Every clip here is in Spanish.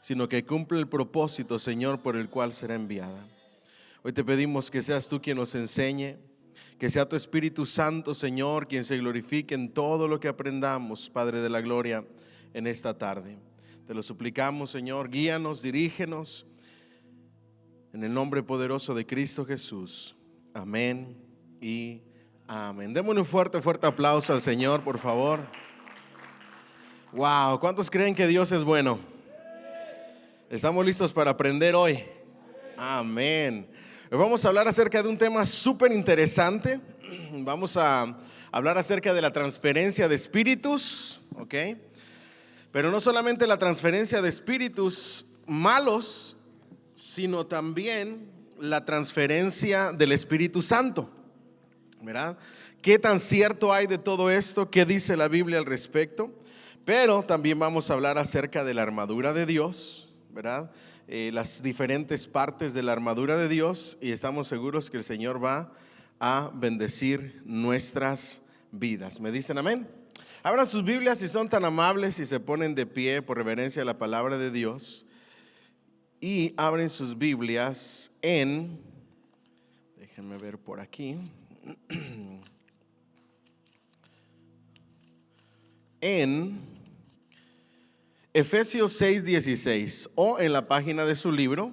sino que cumple el propósito, Señor, por el cual será enviada. Hoy te pedimos que seas tú quien nos enseñe, que sea tu Espíritu Santo, Señor, quien se glorifique en todo lo que aprendamos, Padre de la gloria, en esta tarde. Te lo suplicamos, Señor, guíanos, dirígenos, en el nombre poderoso de Cristo Jesús. Amén y amén. Démosle un fuerte aplauso al Señor, por favor. Wow, ¿cuántos creen que Dios es bueno? ¿Estamos listos para aprender hoy? Amén. Hoy vamos a hablar acerca de un tema súper interesante. Vamos a hablar acerca de la transferencia de espíritus, ¿ok? Pero no solamente la transferencia de espíritus malos, sino también la transferencia del Espíritu Santo, ¿verdad? ¿Qué tan cierto hay de todo esto? ¿Qué dice la Biblia al respecto? Pero también vamos a hablar acerca de la armadura de Dios, ¿verdad? Las diferentes partes de la armadura de Dios, y estamos seguros que el Señor va a bendecir nuestras vidas. ¿Me dicen amén? Abran sus Biblias si son tan amables y se ponen de pie por reverencia a la palabra de Dios. Y abren sus Biblias déjenme ver por aquí, en Efesios 6:16, o en la página de su libro,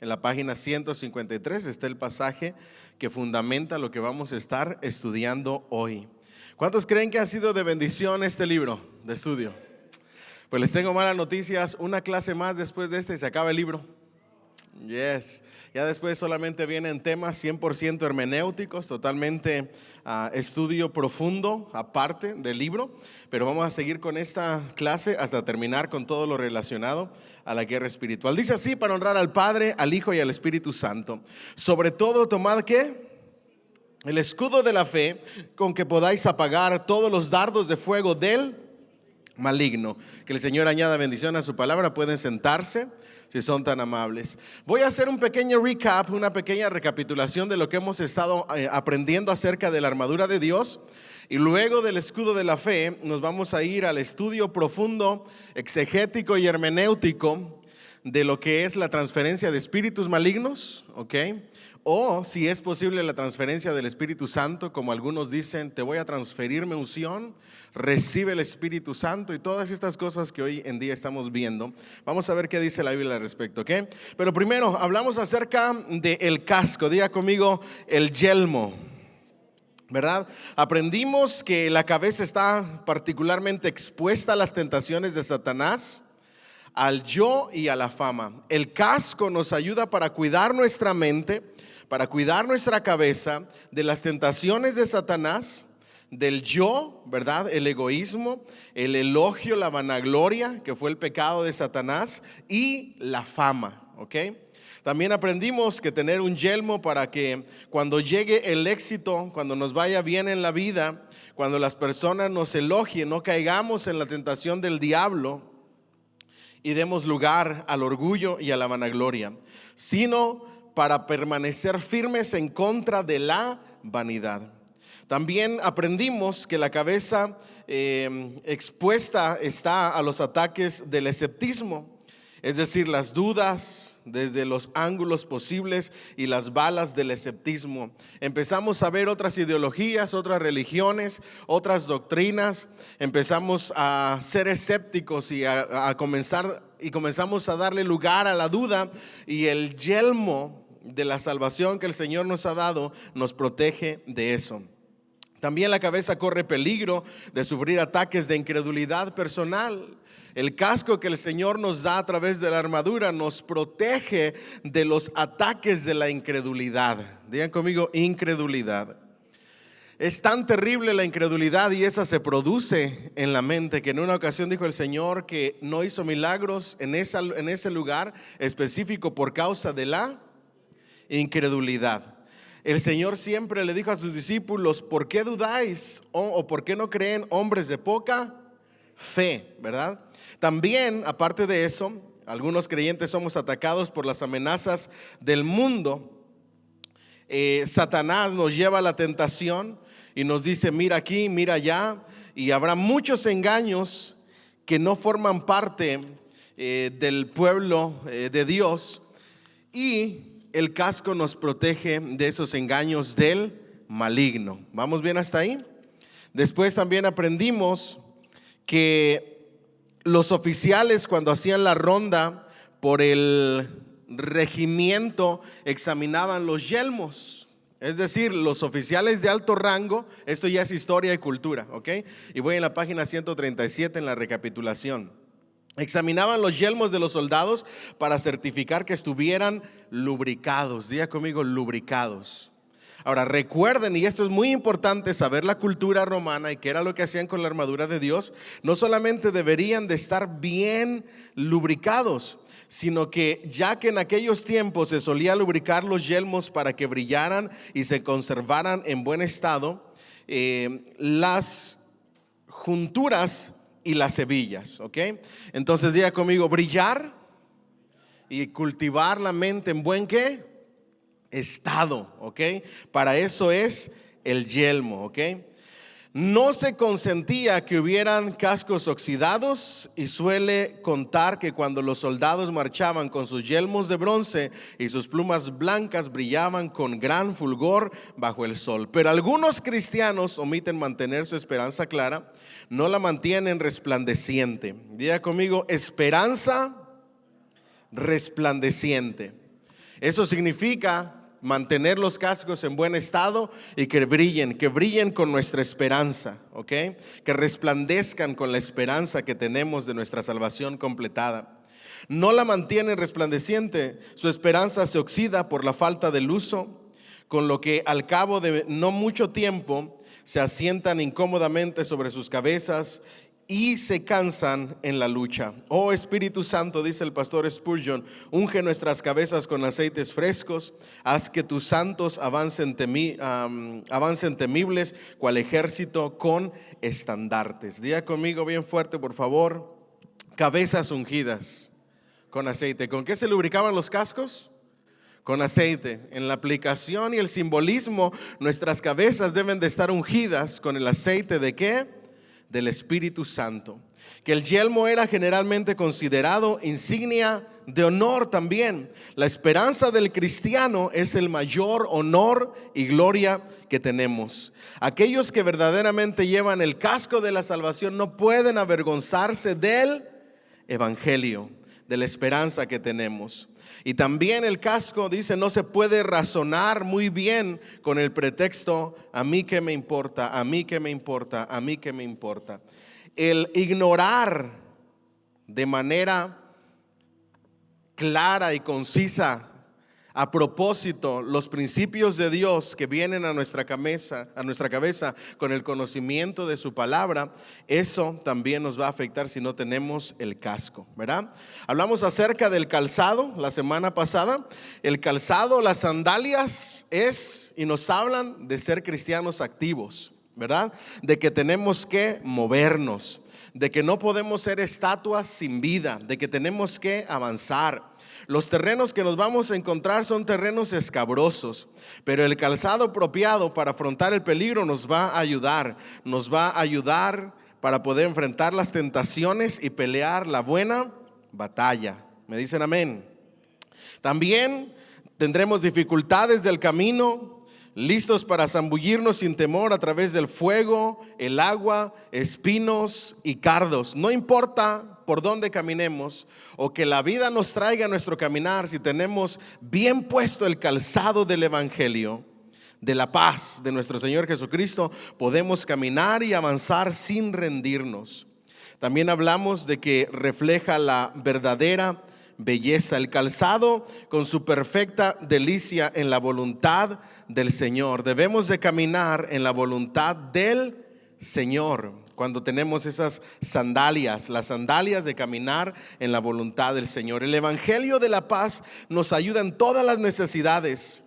en la página 153 está el pasaje que fundamenta lo que vamos a estar estudiando hoy. ¿Cuántos creen que ha sido de bendición este libro de estudio? Pues les tengo malas noticias, una clase más después de y se acaba el libro. Yes, ya después solamente vienen temas 100% hermenéuticos, totalmente estudio profundo aparte del libro, pero vamos a seguir con esta clase hasta terminar con todo lo relacionado a la guerra espiritual. Dice así: para honrar al Padre, al Hijo y al Espíritu Santo. Sobre todo tomad ¿qué? El escudo de la fe, con que podáis apagar todos los dardos de fuego del maligno. Que el Señor añada bendición a su palabra. Pueden sentarse si son tan amables. Voy a hacer un pequeño recap, una pequeña recapitulación de lo que hemos estado aprendiendo acerca de la armadura de Dios. Y luego del escudo de la fe nos vamos a ir al estudio profundo, exegético y hermenéutico de lo que es la transferencia de espíritus malignos, ¿ok? O si es posible la transferencia del Espíritu Santo, como algunos dicen, te voy a transferir mi unción, recibe el Espíritu Santo y todas estas cosas que hoy en día estamos viendo. Vamos a ver qué dice la Biblia al respecto, ¿ok? Pero primero hablamos acerca del casco. Diga conmigo, el yelmo, ¿verdad? Aprendimos que la cabeza está particularmente expuesta a las tentaciones de Satanás, al yo y a la fama. El casco nos ayuda para cuidar nuestra mente, para cuidar nuestra cabeza de las tentaciones de Satanás, del yo, ¿verdad? El egoísmo, el elogio, la vanagloria, que fue el pecado de Satanás, y la fama, ¿ok? También aprendimos que tener un yelmo para que cuando llegue el éxito, cuando nos vaya bien en la vida, cuando las personas nos elogien, no caigamos en la tentación del diablo y demos lugar al orgullo y a la vanagloria, sino para permanecer firmes en contra de la vanidad. También aprendimos que la cabeza expuesta está a los ataques del escepticismo, es decir, las dudas desde los ángulos posibles y las balas del escepticismo. Empezamos a ver otras ideologías, otras religiones, otras doctrinas. Empezamos a ser escépticos y comenzamos a darle lugar a la duda, y el yelmo de la salvación que el Señor nos ha dado nos protege de eso. También la cabeza corre peligro de sufrir ataques de incredulidad personal. El casco que el Señor nos da a través de la armadura nos protege de los ataques de la incredulidad. Digan conmigo, incredulidad. Es tan terrible la incredulidad, y esa se produce en la mente, que en una ocasión dijo el Señor que no hizo milagros en ese lugar específico por causa de la incredulidad. El Señor siempre le dijo a sus discípulos: ¿por qué dudáis? O ¿por qué no creen, hombres de poca fe? ¿Verdad? También, aparte de eso, algunos creyentes somos atacados por las amenazas del mundo. Satanás nos lleva a la tentación y nos dice: mira aquí, mira allá, y habrá muchos engaños que no forman parte del pueblo de Dios, y el casco nos protege de esos engaños del maligno. ¿Vamos bien hasta ahí? Después también aprendimos que los oficiales, cuando hacían la ronda por el regimiento, examinaban los yelmos. Es decir, los oficiales de alto rango, esto ya es historia y cultura, ¿ok? Y voy en la página 137 en la recapitulación. Examinaban los yelmos de los soldados para certificar que estuvieran lubricados. Diga conmigo, lubricados. Ahora recuerden, y esto es muy importante, saber la cultura romana y qué era lo que hacían con la armadura de Dios. No solamente deberían de estar bien lubricados, sino que ya que en aquellos tiempos se solía lubricar los yelmos para que brillaran y se conservaran en buen estado, las junturas y las hebillas, ¿ok? Entonces diga conmigo, brillar y cultivar la mente en buen ¿qué? Estado, ¿ok? Para eso es el yelmo, ¿ok? No se consentía que hubieran cascos oxidados, y suele contar que cuando los soldados marchaban con sus yelmos de bronce y sus plumas blancas, brillaban con gran fulgor bajo el sol. Pero algunos cristianos omiten mantener su esperanza clara, no la mantienen resplandeciente. Diga conmigo, esperanza resplandeciente. Eso significa mantener los cascos en buen estado y que brillen con nuestra esperanza, ¿ok? Que resplandezcan con la esperanza que tenemos de nuestra salvación completada. No la mantienen resplandeciente, su esperanza se oxida por la falta del uso, con lo que al cabo de no mucho tiempo se asientan incómodamente sobre sus cabezas y se cansan en la lucha. Oh Espíritu Santo, dice el pastor Spurgeon, unge nuestras cabezas con aceites frescos, haz que tus santos avancen temibles cual ejército con estandartes. Diga conmigo bien fuerte, por favor, cabezas ungidas con aceite. ¿Con qué se lubricaban los cascos? Con aceite. En la aplicación y el simbolismo, nuestras cabezas deben de estar ungidas con el aceite ¿de qué? Del Espíritu Santo. Que el yelmo era generalmente considerado insignia de honor también. La esperanza del cristiano es el mayor honor y gloria que tenemos. Aquellos que verdaderamente llevan el casco de la salvación no pueden avergonzarse del evangelio, de la esperanza que tenemos. Y también el casco, dice, no se puede razonar muy bien con el pretexto, a mí qué me importa, a mí qué me importa, a mí qué me importa. El ignorar de manera clara y concisa, a propósito, los principios de Dios que vienen a nuestra cabeza con el conocimiento de su palabra, eso también nos va a afectar si no tenemos el casco, ¿verdad? Hablamos acerca del calzado la semana pasada. El calzado, las sandalias y nos hablan de ser cristianos activos, ¿verdad? De que tenemos que movernos, de que no podemos ser estatuas sin vida, de que tenemos que avanzar. Los terrenos que nos vamos a encontrar son terrenos escabrosos, pero el calzado apropiado para afrontar el peligro nos va a ayudar para poder enfrentar las tentaciones y pelear la buena batalla. ¿Me dicen amén? También tendremos dificultades del camino, listos para zambullirnos sin temor a través del fuego, el agua, espinos y cardos. No importa por dónde caminemos o que la vida nos traiga a nuestro caminar, si tenemos bien puesto el calzado del evangelio, de la paz de nuestro Señor Jesucristo, podemos caminar y avanzar sin rendirnos. También hablamos de que refleja la verdadera belleza, el calzado con su perfecta delicia en la voluntad del Señor. Debemos de caminar en la voluntad del Señor cuando tenemos esas sandalias, las sandalias de caminar en la voluntad del Señor. El evangelio de la paz nos ayuda en todas las necesidades,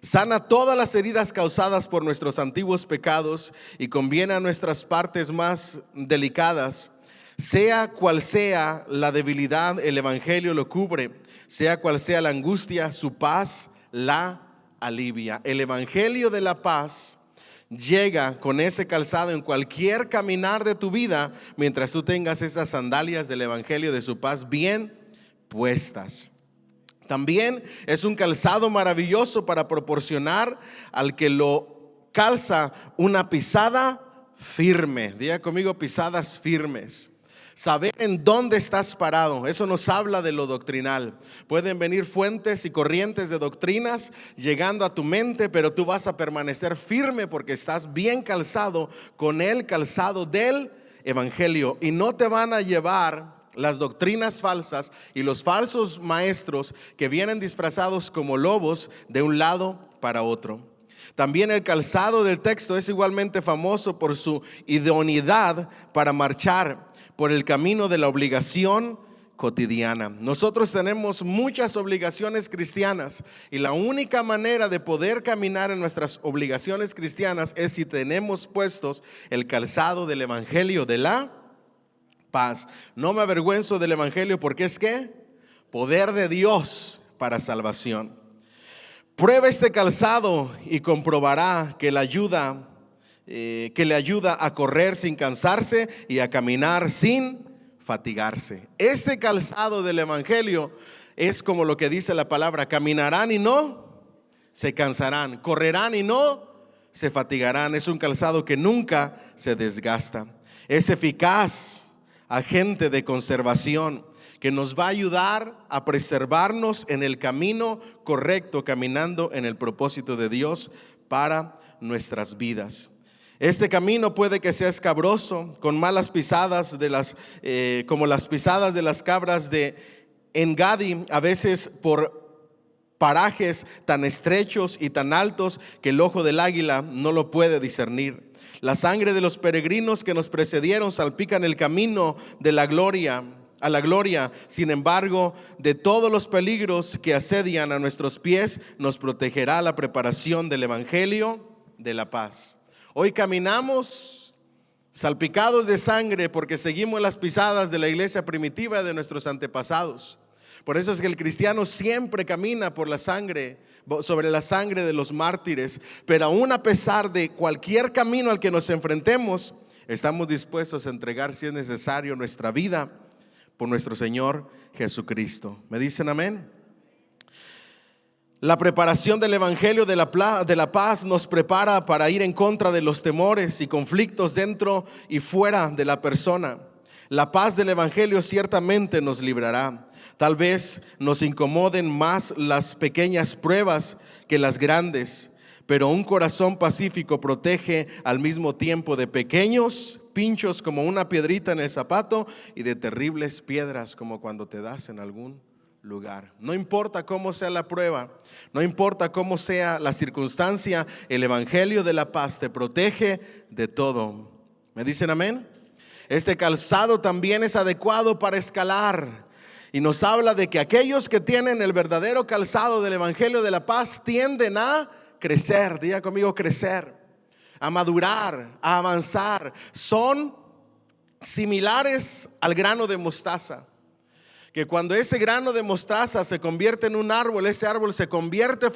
sana todas las heridas causadas por nuestros antiguos pecados y conviene a nuestras partes más delicadas. Sea cual sea la debilidad, el evangelio lo cubre. Sea cual sea la angustia, su paz la alivia. El evangelio de la paz Llega con ese calzado en cualquier caminar de tu vida mientras tú tengas esas sandalias del evangelio de su paz bien puestas. También es un calzado maravilloso para proporcionar al que lo calza una pisada firme. Diga conmigo, pisadas firmes. Saber en dónde estás parado, eso nos habla de lo doctrinal. Pueden venir fuentes y corrientes de doctrinas llegando a tu mente, pero tú vas a permanecer firme porque estás bien calzado con el calzado del evangelio, y no te van a llevar las doctrinas falsas y los falsos maestros que vienen disfrazados como lobos de un lado para otro. También el calzado del texto es igualmente famoso por su idoneidad para marchar por el camino de la obligación cotidiana. Nosotros tenemos muchas obligaciones cristianas, y la única manera de poder caminar en nuestras obligaciones cristianas es si tenemos puestos el calzado del evangelio de la paz. No me avergüenzo del evangelio, porque es que poder de Dios para salvación. Prueba este calzado y comprobará que le ayuda a correr sin cansarse y a caminar sin fatigarse. Este calzado del evangelio es como lo que dice la palabra: caminarán y no se cansarán, correrán y no se fatigarán. Es un calzado que nunca se desgasta. Es eficaz, agente de conservación, que nos va a ayudar a preservarnos en el camino correcto, caminando en el propósito de Dios para nuestras vidas. Este camino puede que sea escabroso, con malas pisadas como las pisadas de las cabras de Engadi, a veces por parajes tan estrechos y tan altos que el ojo del águila no lo puede discernir. La sangre de los peregrinos que nos precedieron salpican el camino de la gloria a la gloria. Sin embargo, de todos los peligros que asedian a nuestros pies, nos protegerá la preparación del evangelio de la paz. Hoy caminamos salpicados de sangre porque seguimos las pisadas de la iglesia primitiva de nuestros antepasados. Por eso es que el cristiano siempre camina por la sangre, sobre la sangre de los mártires. Pero aún a pesar de cualquier camino al que nos enfrentemos, estamos dispuestos a entregar, si es necesario, nuestra vida por nuestro Señor Jesucristo. ¿Me dicen amén? La preparación del evangelio de la paz nos prepara para ir en contra de los temores y conflictos dentro y fuera de la persona. La paz del evangelio ciertamente nos librará. Tal vez nos incomoden más las pequeñas pruebas que las grandes, pero un corazón pacífico protege al mismo tiempo de pequeños pinchos como una piedrita en el zapato y de terribles piedras como cuando te das en algún lugar. No importa cómo sea la prueba, no importa cómo sea la circunstancia, el evangelio de la paz te protege de todo. ¿Me dicen amén? Este calzado también es adecuado para escalar, y nos habla de que aquellos que tienen el verdadero calzado del evangelio de la paz tienden a crecer. Diga conmigo, crecer, a madurar, a avanzar. Son similares al grano de mostaza, que cuando ese grano de mostaza se convierte en un árbol, ese árbol se convierte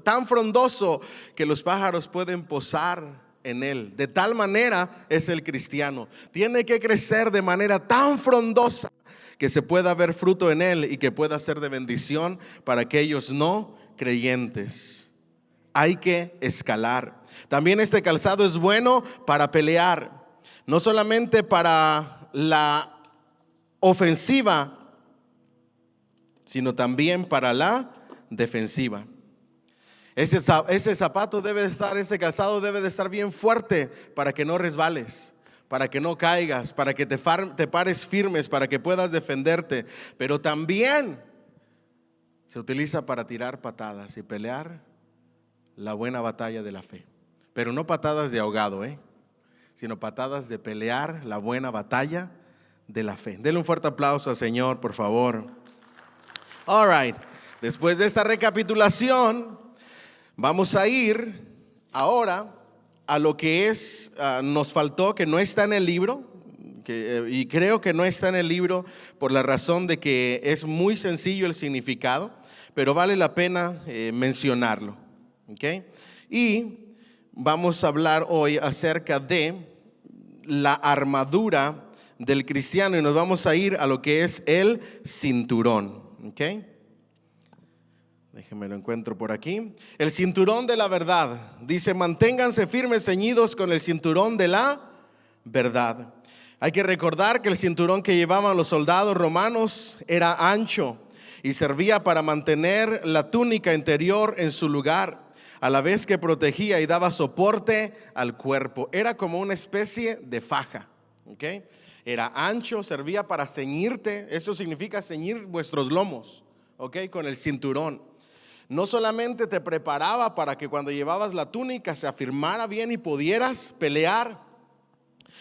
tan frondoso que los pájaros pueden posar en él. De tal manera es el cristiano. Tiene que crecer de manera tan frondosa que se pueda ver fruto en él y que pueda ser de bendición para aquellos no creyentes. Hay que escalar. También este calzado es bueno para pelear, no solamente para la ofensiva, sino también para la defensiva. Ese zapato debe de estar, ese calzado debe de estar bien fuerte para que no resbales, para que no caigas, para que te pares firmes, para que puedas defenderte. Pero también se utiliza para tirar patadas y pelear la buena batalla de la fe. Pero no patadas de ahogado, sino patadas de pelear la buena batalla de la fe. Denle un fuerte aplauso al Señor, por favor. All right. Después de esta recapitulación, vamos a ir ahora a lo que nos faltó, que no está en el libro, y creo que no está en el libro por la razón de que es muy sencillo el significado, pero vale la pena mencionarlo. ¿Okay? Y vamos a hablar hoy acerca de la armadura del cristiano y nos vamos a ir a lo que es el cinturón. ¿Ok? Déjenme lo encuentro por aquí. El cinturón de la verdad. Dice: manténganse firmes, ceñidos con el cinturón de la verdad. Hay que recordar que el cinturón que llevaban los soldados romanos era ancho y servía para mantener la túnica interior en su lugar, a la vez que protegía y daba soporte al cuerpo. Era como una especie de faja. ¿Okay? Era ancho, servía para ceñirte. Eso significa ceñir vuestros lomos. ¿Okay? Con el cinturón. No solamente te preparaba para que cuando llevabas la túnica se afirmara bien y pudieras pelear,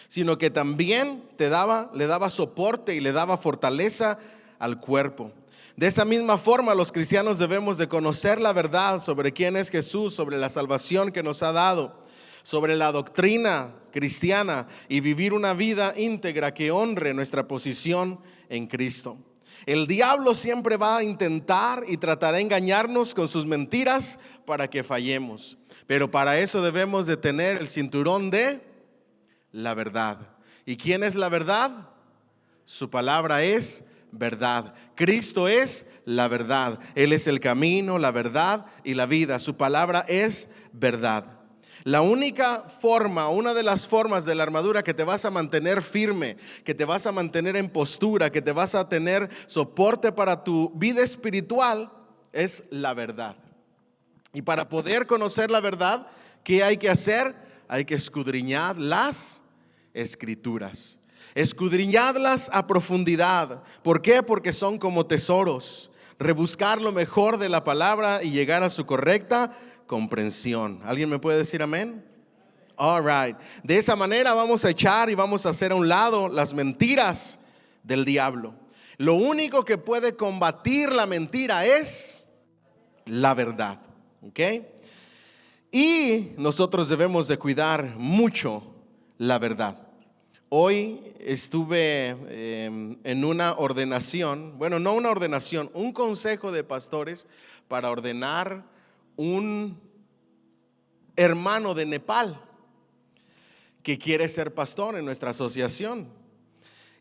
sino que también le daba soporte y le daba fortaleza al cuerpo. De esa misma forma, los cristianos debemos de conocer la verdad sobre quién es Jesús, sobre la salvación que nos ha dado, sobre la doctrina cristiana y vivir una vida íntegra que honre nuestra posición en Cristo. El diablo siempre va a intentar y tratará de engañarnos con sus mentiras para que fallemos. Pero para eso debemos de tener el cinturón de la verdad. ¿Y quién es la verdad? Su palabra es verdad. Cristo es la verdad. Él es el camino, la verdad y la vida. Su palabra es verdad. La única forma, una de las formas de la armadura que te vas a mantener firme, que te vas a mantener en postura, que te vas a tener soporte para tu vida espiritual, es la verdad. Y para poder conocer la verdad, ¿qué hay que hacer? Hay que escudriñar las Escrituras. Escudriñadlas a profundidad. ¿Por qué? Porque son como tesoros. Rebuscar lo mejor de la palabra y llegar a su correcta comprensión. ¿Alguien me puede decir amén? All right. De esa manera vamos a echar y vamos a hacer a un lado las mentiras del diablo. Lo único que puede combatir la mentira es la verdad. ¿Ok? Y nosotros debemos de cuidar mucho la verdad. Hoy estuve en una ordenación, bueno, no una ordenación, un consejo de pastores para ordenar un hermano de Nepal que quiere ser pastor en nuestra asociación.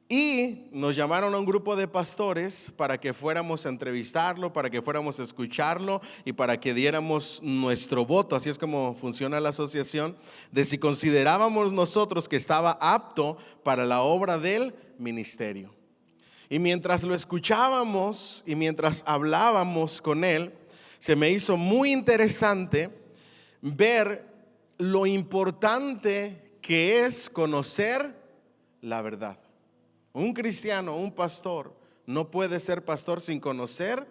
Y nos llamaron a un grupo de pastores para que fuéramos a entrevistarlo, para que fuéramos a escucharlo y para que diéramos nuestro voto. Así es como funciona la asociación, de si considerábamos nosotros que estaba apto para la obra del ministerio. Y mientras lo escuchábamos y mientras hablábamos con él, se me hizo muy interesante ver lo importante que es conocer la verdad. Un cristiano, un pastor, no puede ser pastor sin conocer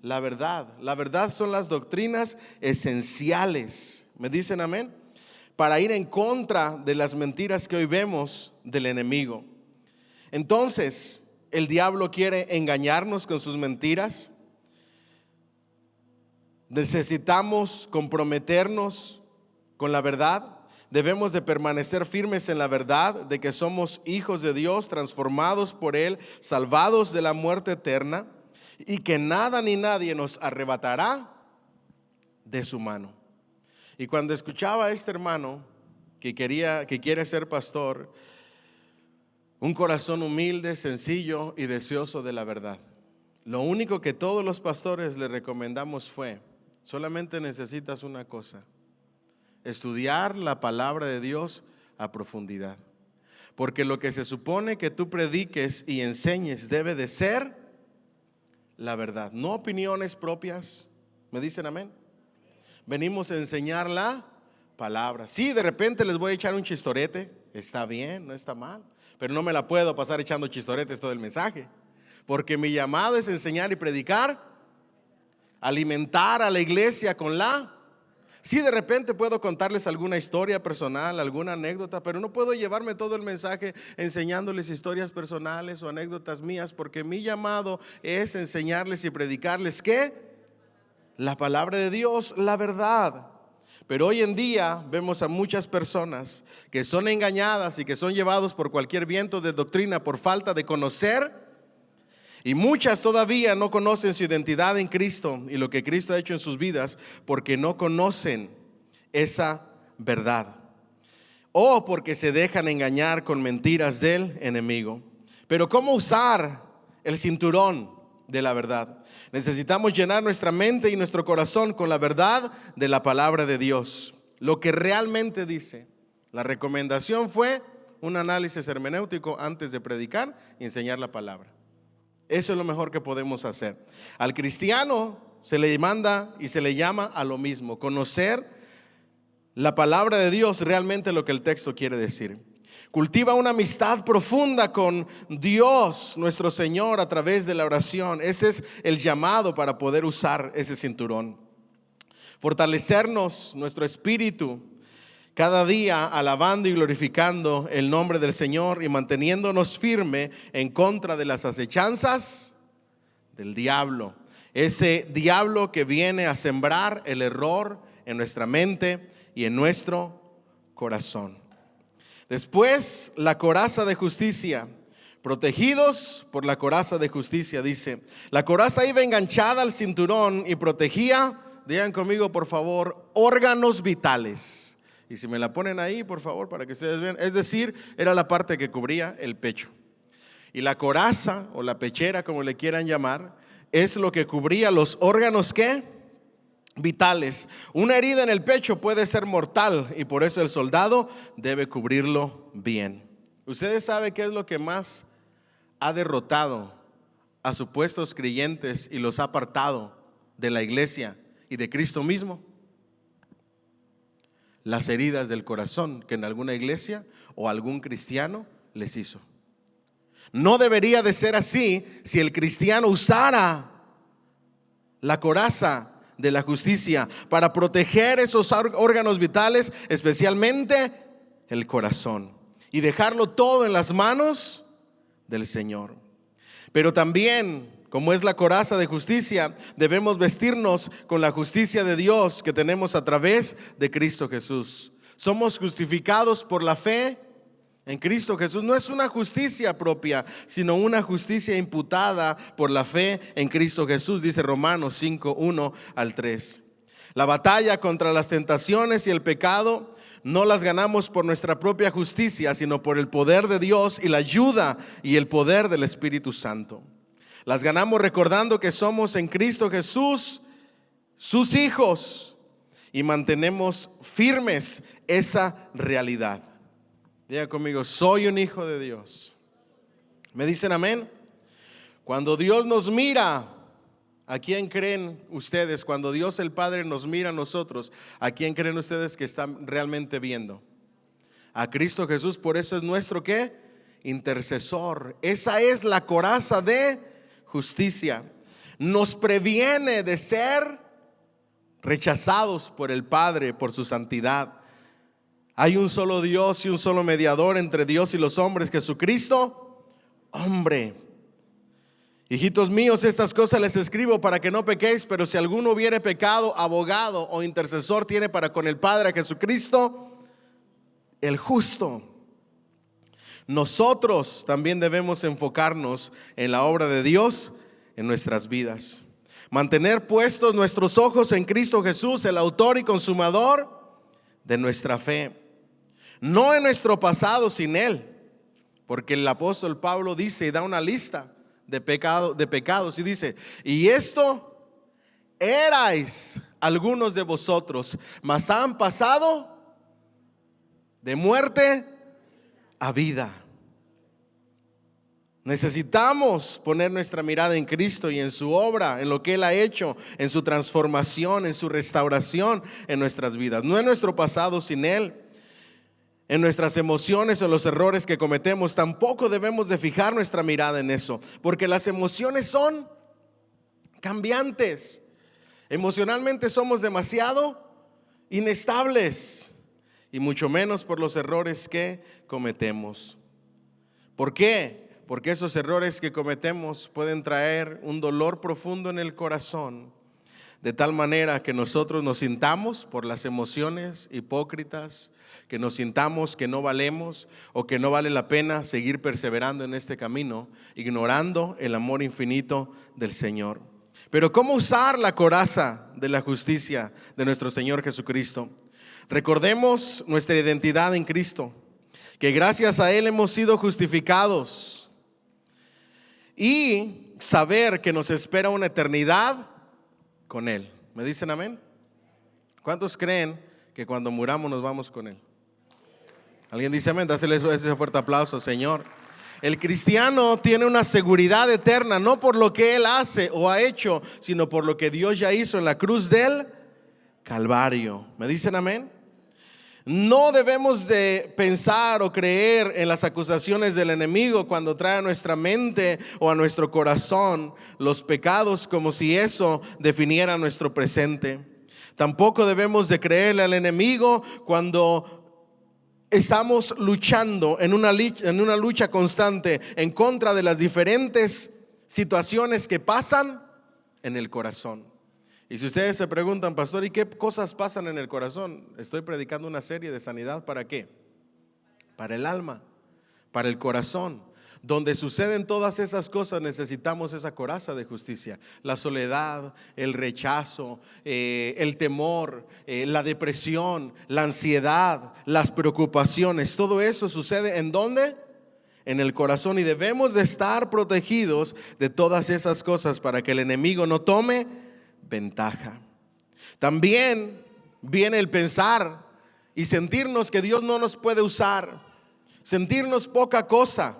la verdad. La verdad son las doctrinas esenciales. ¿Me dicen amén? Para ir en contra de las mentiras que hoy vemos del enemigo. Entonces, el diablo quiere engañarnos con sus mentiras. Necesitamos comprometernos con la verdad. Debemos de permanecer firmes en la verdad de que somos hijos de Dios, transformados por Él, salvados de la muerte eterna, y que nada ni nadie nos arrebatará de su mano. Y cuando escuchaba a este hermano que quiere ser pastor, un corazón humilde, sencillo y deseoso de la verdad, lo único que todos los pastores le recomendamos fue: solamente necesitas una cosa: estudiar la palabra de Dios a profundidad. Porque lo que se supone que tú prediques y enseñes debe de ser la verdad, no opiniones propias. ¿Me dicen amén? Venimos a enseñar la palabra. Sí, de repente les voy a echar un chistorete, está bien, no está mal, pero no me la puedo pasar echando chistoretes todo el mensaje, porque mi llamado es enseñar y predicar, alimentar a la iglesia con la. Sí, de repente puedo contarles alguna historia personal, alguna anécdota, pero no puedo llevarme todo el mensaje enseñándoles historias personales o anécdotas mías, porque mi llamado es enseñarles y predicarles ¿qué? La palabra de Dios, la verdad. Pero hoy en día vemos a muchas personas que son engañadas y que son llevados por cualquier viento de doctrina por falta de conocer. Y muchas todavía no conocen su identidad en Cristo y lo que Cristo ha hecho en sus vidas porque no conocen esa verdad, o porque se dejan engañar con mentiras del enemigo. Pero ¿cómo usar el cinturón de la verdad? Necesitamos llenar nuestra mente y nuestro corazón con la verdad de la palabra de Dios, lo que realmente dice. La recomendación fue un análisis hermenéutico antes de predicar y enseñar la palabra. Eso es lo mejor que podemos hacer. Al cristiano se le manda y se le llama a lo mismo: conocer la palabra de Dios, realmente lo que el texto quiere decir. Cultiva una amistad profunda con Dios, nuestro Señor, a través de la oración. Ese es el llamado para poder usar ese cinturón. Fortalecernos, nuestro espíritu, cada día alabando y glorificando el nombre del Señor y manteniéndonos firme en contra de las acechanzas del diablo. Ese diablo que viene a sembrar el error en nuestra mente y en nuestro corazón. Después, la coraza de justicia. Protegidos por la coraza de justicia, dice. La coraza iba enganchada al cinturón y protegía, digan conmigo por favor, órganos vitales. Y si me la ponen ahí, por favor, para que ustedes vean. Es decir, era la parte que cubría el pecho. Y la coraza, o la pechera, como le quieran llamar, es lo que cubría los órganos, ¿qué? Vitales. Una herida en el pecho puede ser mortal y por eso el soldado debe cubrirlo bien. ¿Ustedes saben qué es lo que más ha derrotado a supuestos creyentes y los ha apartado de la iglesia y de Cristo mismo? Las heridas del corazón que en alguna iglesia o algún cristiano les hizo. No debería de ser así si el cristiano usara la coraza de la justicia para proteger esos órganos vitales, especialmente el corazón, y dejarlo todo en las manos del Señor. Pero también, como es la coraza de justicia, debemos vestirnos con la justicia de Dios que tenemos a través de Cristo Jesús. Somos justificados por la fe en Cristo Jesús. No es una justicia propia, sino una justicia imputada por la fe en Cristo Jesús, dice Romanos 5, 1 al 3. La batalla contra las tentaciones y el pecado no las ganamos por nuestra propia justicia, sino por el poder de Dios y la ayuda y el poder del Espíritu Santo. Las ganamos recordando que somos en Cristo Jesús sus hijos y mantenemos firmes esa realidad. Diga conmigo, soy un hijo de Dios. ¿Me dicen amén? Cuando Dios nos mira, ¿a quién creen ustedes? Cuando Dios el Padre nos mira a nosotros, ¿a quién creen ustedes que están realmente viendo? A Cristo Jesús. Por eso es nuestro ¿qué? Intercesor. Esa es la coraza de justicia. Nos previene de ser rechazados por el Padre, por su santidad. Hay un solo Dios y un solo mediador entre Dios y los hombres, Jesucristo, hombre. Hijitos míos, estas cosas les escribo para que no pequéis, pero si alguno hubiere pecado, abogado o intercesor tiene para con el Padre, a Jesucristo, el justo. Nosotros también debemos enfocarnos en la obra de Dios en nuestras vidas. Mantener puestos nuestros ojos en Cristo Jesús, el autor y consumador de nuestra fe. No en nuestro pasado sin Él, porque el apóstol Pablo dice y da una lista de pecados y dice: y esto erais algunos de vosotros, mas han pasado de muerte a vida. Necesitamos poner nuestra mirada en Cristo y en su obra, en lo que Él ha hecho, en su transformación, en su restauración en nuestras vidas. No en nuestro pasado sin Él, en nuestras emociones o los errores que cometemos. Tampoco debemos de fijar nuestra mirada en eso, porque las emociones son cambiantes. Emocionalmente somos demasiado inestables, y mucho menos por los errores que cometemos. ¿Por qué? Porque esos errores que cometemos pueden traer un dolor profundo en el corazón, de tal manera que nosotros nos sintamos por las emociones hipócritas, que nos sintamos que no valemos o que no vale la pena seguir perseverando en este camino, ignorando el amor infinito del Señor. Pero ¿cómo usar la coraza de la justicia de nuestro Señor Jesucristo? Recordemos nuestra identidad en Cristo, que gracias a Él hemos sido justificados, y saber que nos espera una eternidad con Él. ¿Me dicen amén? ¿Cuántos creen que cuando muramos nos vamos con Él? ¿Alguien dice amén? Dásele ese fuerte aplauso, Señor. El cristiano tiene una seguridad eterna, no por lo que él hace o ha hecho, sino por lo que Dios ya hizo en la cruz del Calvario. ¿Me dicen amén? No debemos de pensar o creer en las acusaciones del enemigo cuando trae a nuestra mente o a nuestro corazón los pecados, como si eso definiera nuestro presente. Tampoco debemos de creerle al enemigo cuando estamos luchando en una lucha constante en contra de las diferentes situaciones que pasan en el corazón. Y si ustedes se preguntan, pastor, ¿y qué cosas pasan en el corazón? Estoy predicando una serie de sanidad. ¿Para qué? Para el alma, para el corazón. Donde suceden todas esas cosas necesitamos esa coraza de justicia. La soledad, el rechazo, el temor, la depresión, la ansiedad, las preocupaciones. Todo eso sucede ¿en dónde? En el corazón, y debemos de estar protegidos de todas esas cosas para que el enemigo no tome ventaja. También viene el pensar y sentirnos que Dios no nos puede usar, sentirnos poca cosa.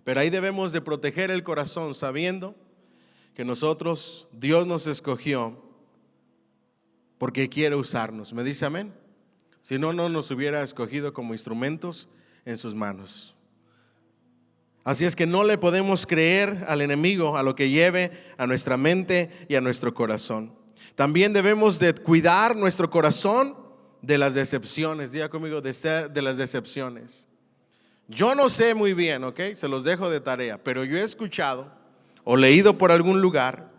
Pero ahí debemos de proteger el corazón sabiendo que Dios nos escogió porque quiere usarnos. ¿Me dice amén? Si no, no nos hubiera escogido como instrumentos en sus manos. Así es que no le podemos creer al enemigo a lo que lleve a nuestra mente y a nuestro corazón. También debemos de cuidar nuestro corazón de las decepciones. Diga conmigo, de las decepciones. Yo no sé muy bien, ¿ok? Se los dejo de tarea, pero yo he escuchado o leído por algún lugar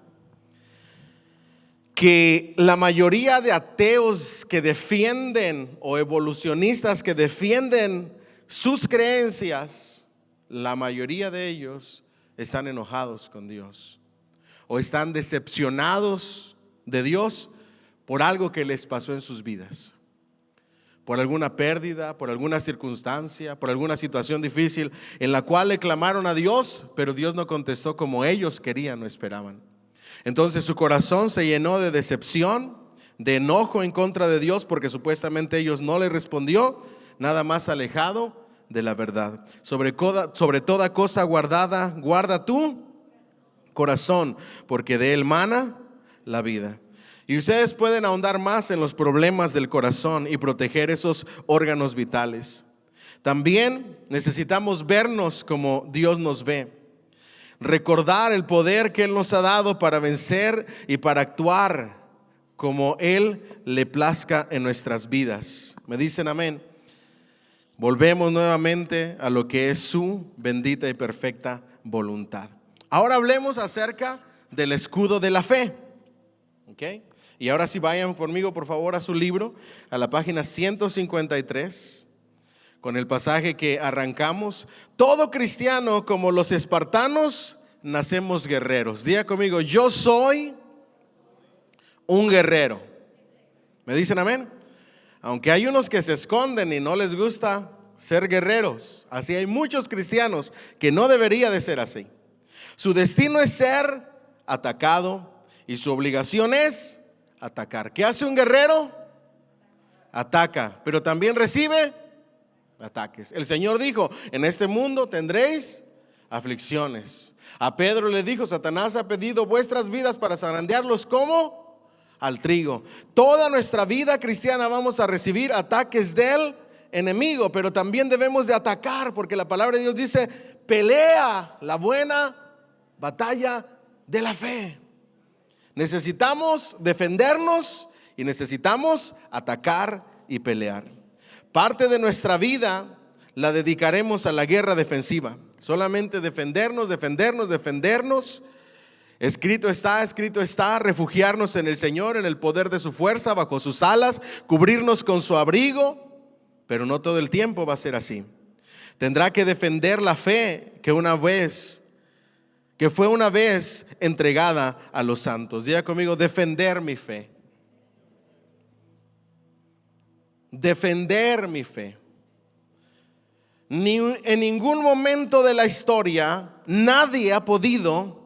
que la mayoría de ateos que defienden o evolucionistas que defienden sus creencias, la mayoría de ellos están enojados con Dios o están decepcionados de Dios por algo que les pasó en sus vidas. Por alguna pérdida, por alguna circunstancia, por alguna situación difícil en la cual le clamaron a Dios, pero Dios no contestó como ellos querían o esperaban. Entonces su corazón se llenó de decepción, de enojo en contra de Dios, porque supuestamente ellos no le respondió, nada más alejado de la verdad. Sobre toda cosa guardada, guarda tu corazón, porque de él mana la vida. Y ustedes pueden ahondar más en los problemas del corazón y proteger esos órganos vitales. También necesitamos vernos como Dios nos ve. Recordar el poder que Él nos ha dado para vencer y para actuar como Él le plazca en nuestras vidas. ¿Me dicen amén? Volvemos nuevamente a lo que es su bendita y perfecta voluntad. Ahora hablemos acerca del escudo de la fe. ¿Ok? Y ahora sí, vayan conmigo por favor a su libro, a la página 153, con el pasaje que arrancamos. Todo cristiano, como los espartanos, nacemos guerreros. Diga conmigo, yo soy un guerrero. ¿Me dicen amén? Aunque hay unos que se esconden y no les gusta ser guerreros, así hay muchos cristianos que no debería de ser así. Su destino es ser atacado y su obligación es atacar. ¿Qué hace un guerrero? Ataca, pero también recibe ataques. El Señor dijo, en este mundo tendréis aflicciones. A Pedro le dijo, Satanás ha pedido vuestras vidas para zarandearlos como al trigo. Toda nuestra vida cristiana vamos a recibir ataques del enemigo, pero también debemos de atacar, porque la palabra de Dios dice, pelea la buena batalla de la fe. Necesitamos defendernos y necesitamos atacar y pelear. Parte de nuestra vida la dedicaremos a la guerra defensiva. Solamente defendernos. Escrito está, refugiarnos en el Señor, en el poder de su fuerza, bajo sus alas, cubrirnos con su abrigo, pero no todo el tiempo va a ser así. Tendrá que defender la fe que fue una vez entregada a los santos. Diga conmigo, defender mi fe. defender mi fe. Ni en ningún momento de la historia nadie ha podido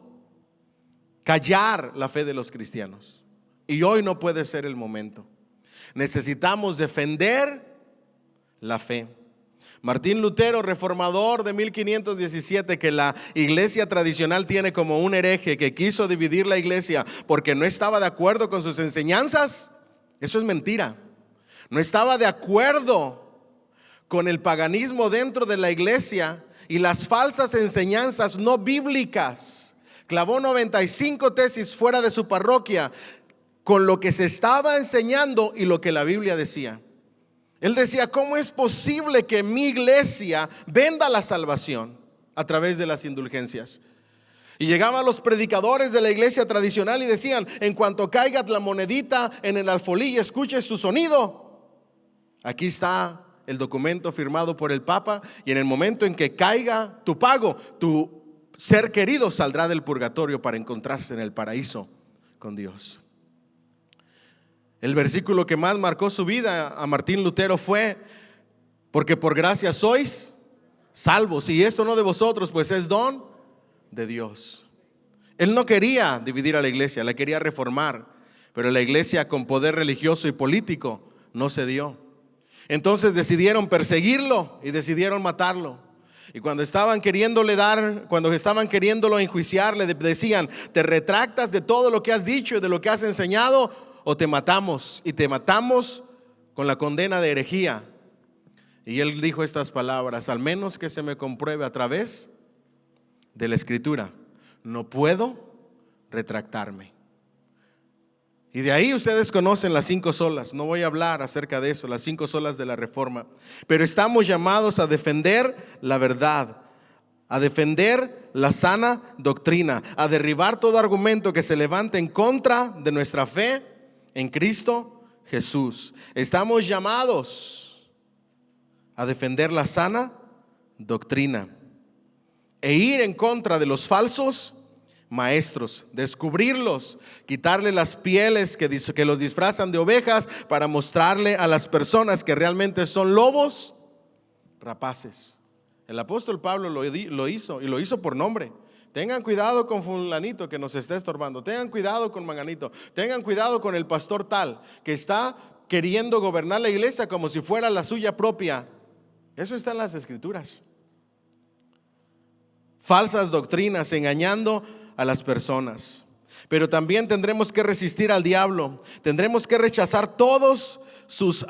callar la fe de los cristianos. Y hoy no puede ser el momento. Necesitamos defender la fe. Martín Lutero, reformador de 1517, que la iglesia tradicional tiene como un hereje que quiso dividir la iglesia porque no estaba de acuerdo con sus enseñanzas, eso es mentira. No estaba de acuerdo con el paganismo dentro de la iglesia y las falsas enseñanzas no bíblicas. Clavó 95 tesis fuera de su parroquia con lo que se estaba enseñando y lo que la Biblia decía. Él decía: ¿cómo es posible que mi iglesia venda la salvación a través de las indulgencias? Y llegaban los predicadores de la iglesia tradicional y decían: en cuanto caiga la monedita en el alfolí y escuches su sonido, aquí está el documento firmado por el Papa, y en el momento en que caiga tu pago, tu ser querido saldrá del purgatorio para encontrarse en el paraíso con Dios. El versículo que más marcó su vida a Martín Lutero fue: porque por gracia sois salvos, y esto no de vosotros, pues es don de Dios. Él no quería dividir a la iglesia, la quería reformar, pero la iglesia con poder religioso y político no cedió. Entonces decidieron perseguirlo y decidieron matarlo. Y cuando estaban queriéndolo enjuiciar, le decían: te retractas de todo lo que has dicho y de lo que has enseñado, o te matamos, y te matamos con la condena de herejía. Y él dijo estas palabras: al menos que se me compruebe a través de la Escritura, no puedo retractarme. Y de ahí ustedes conocen las 5 solas. No voy a hablar acerca de eso, las 5 solas de la Reforma. Pero estamos llamados a defender la verdad, a defender la sana doctrina, a derribar todo argumento que se levante en contra de nuestra fe en Cristo Jesús. Estamos llamados a defender la sana doctrina e ir en contra de los falsos maestros, descubrirlos, quitarle las pieles que los disfrazan de ovejas para mostrarle a las personas que realmente son lobos rapaces. El apóstol Pablo lo hizo, y lo hizo por nombre. Tengan cuidado con fulanito que nos está estorbando, tengan cuidado con manganito, tengan cuidado con el pastor tal que está queriendo gobernar la iglesia como si fuera la suya propia. Eso está en las Escrituras. Falsas doctrinas, engañando a las personas. Pero también tendremos que resistir al diablo. Tendremos que rechazar todos sus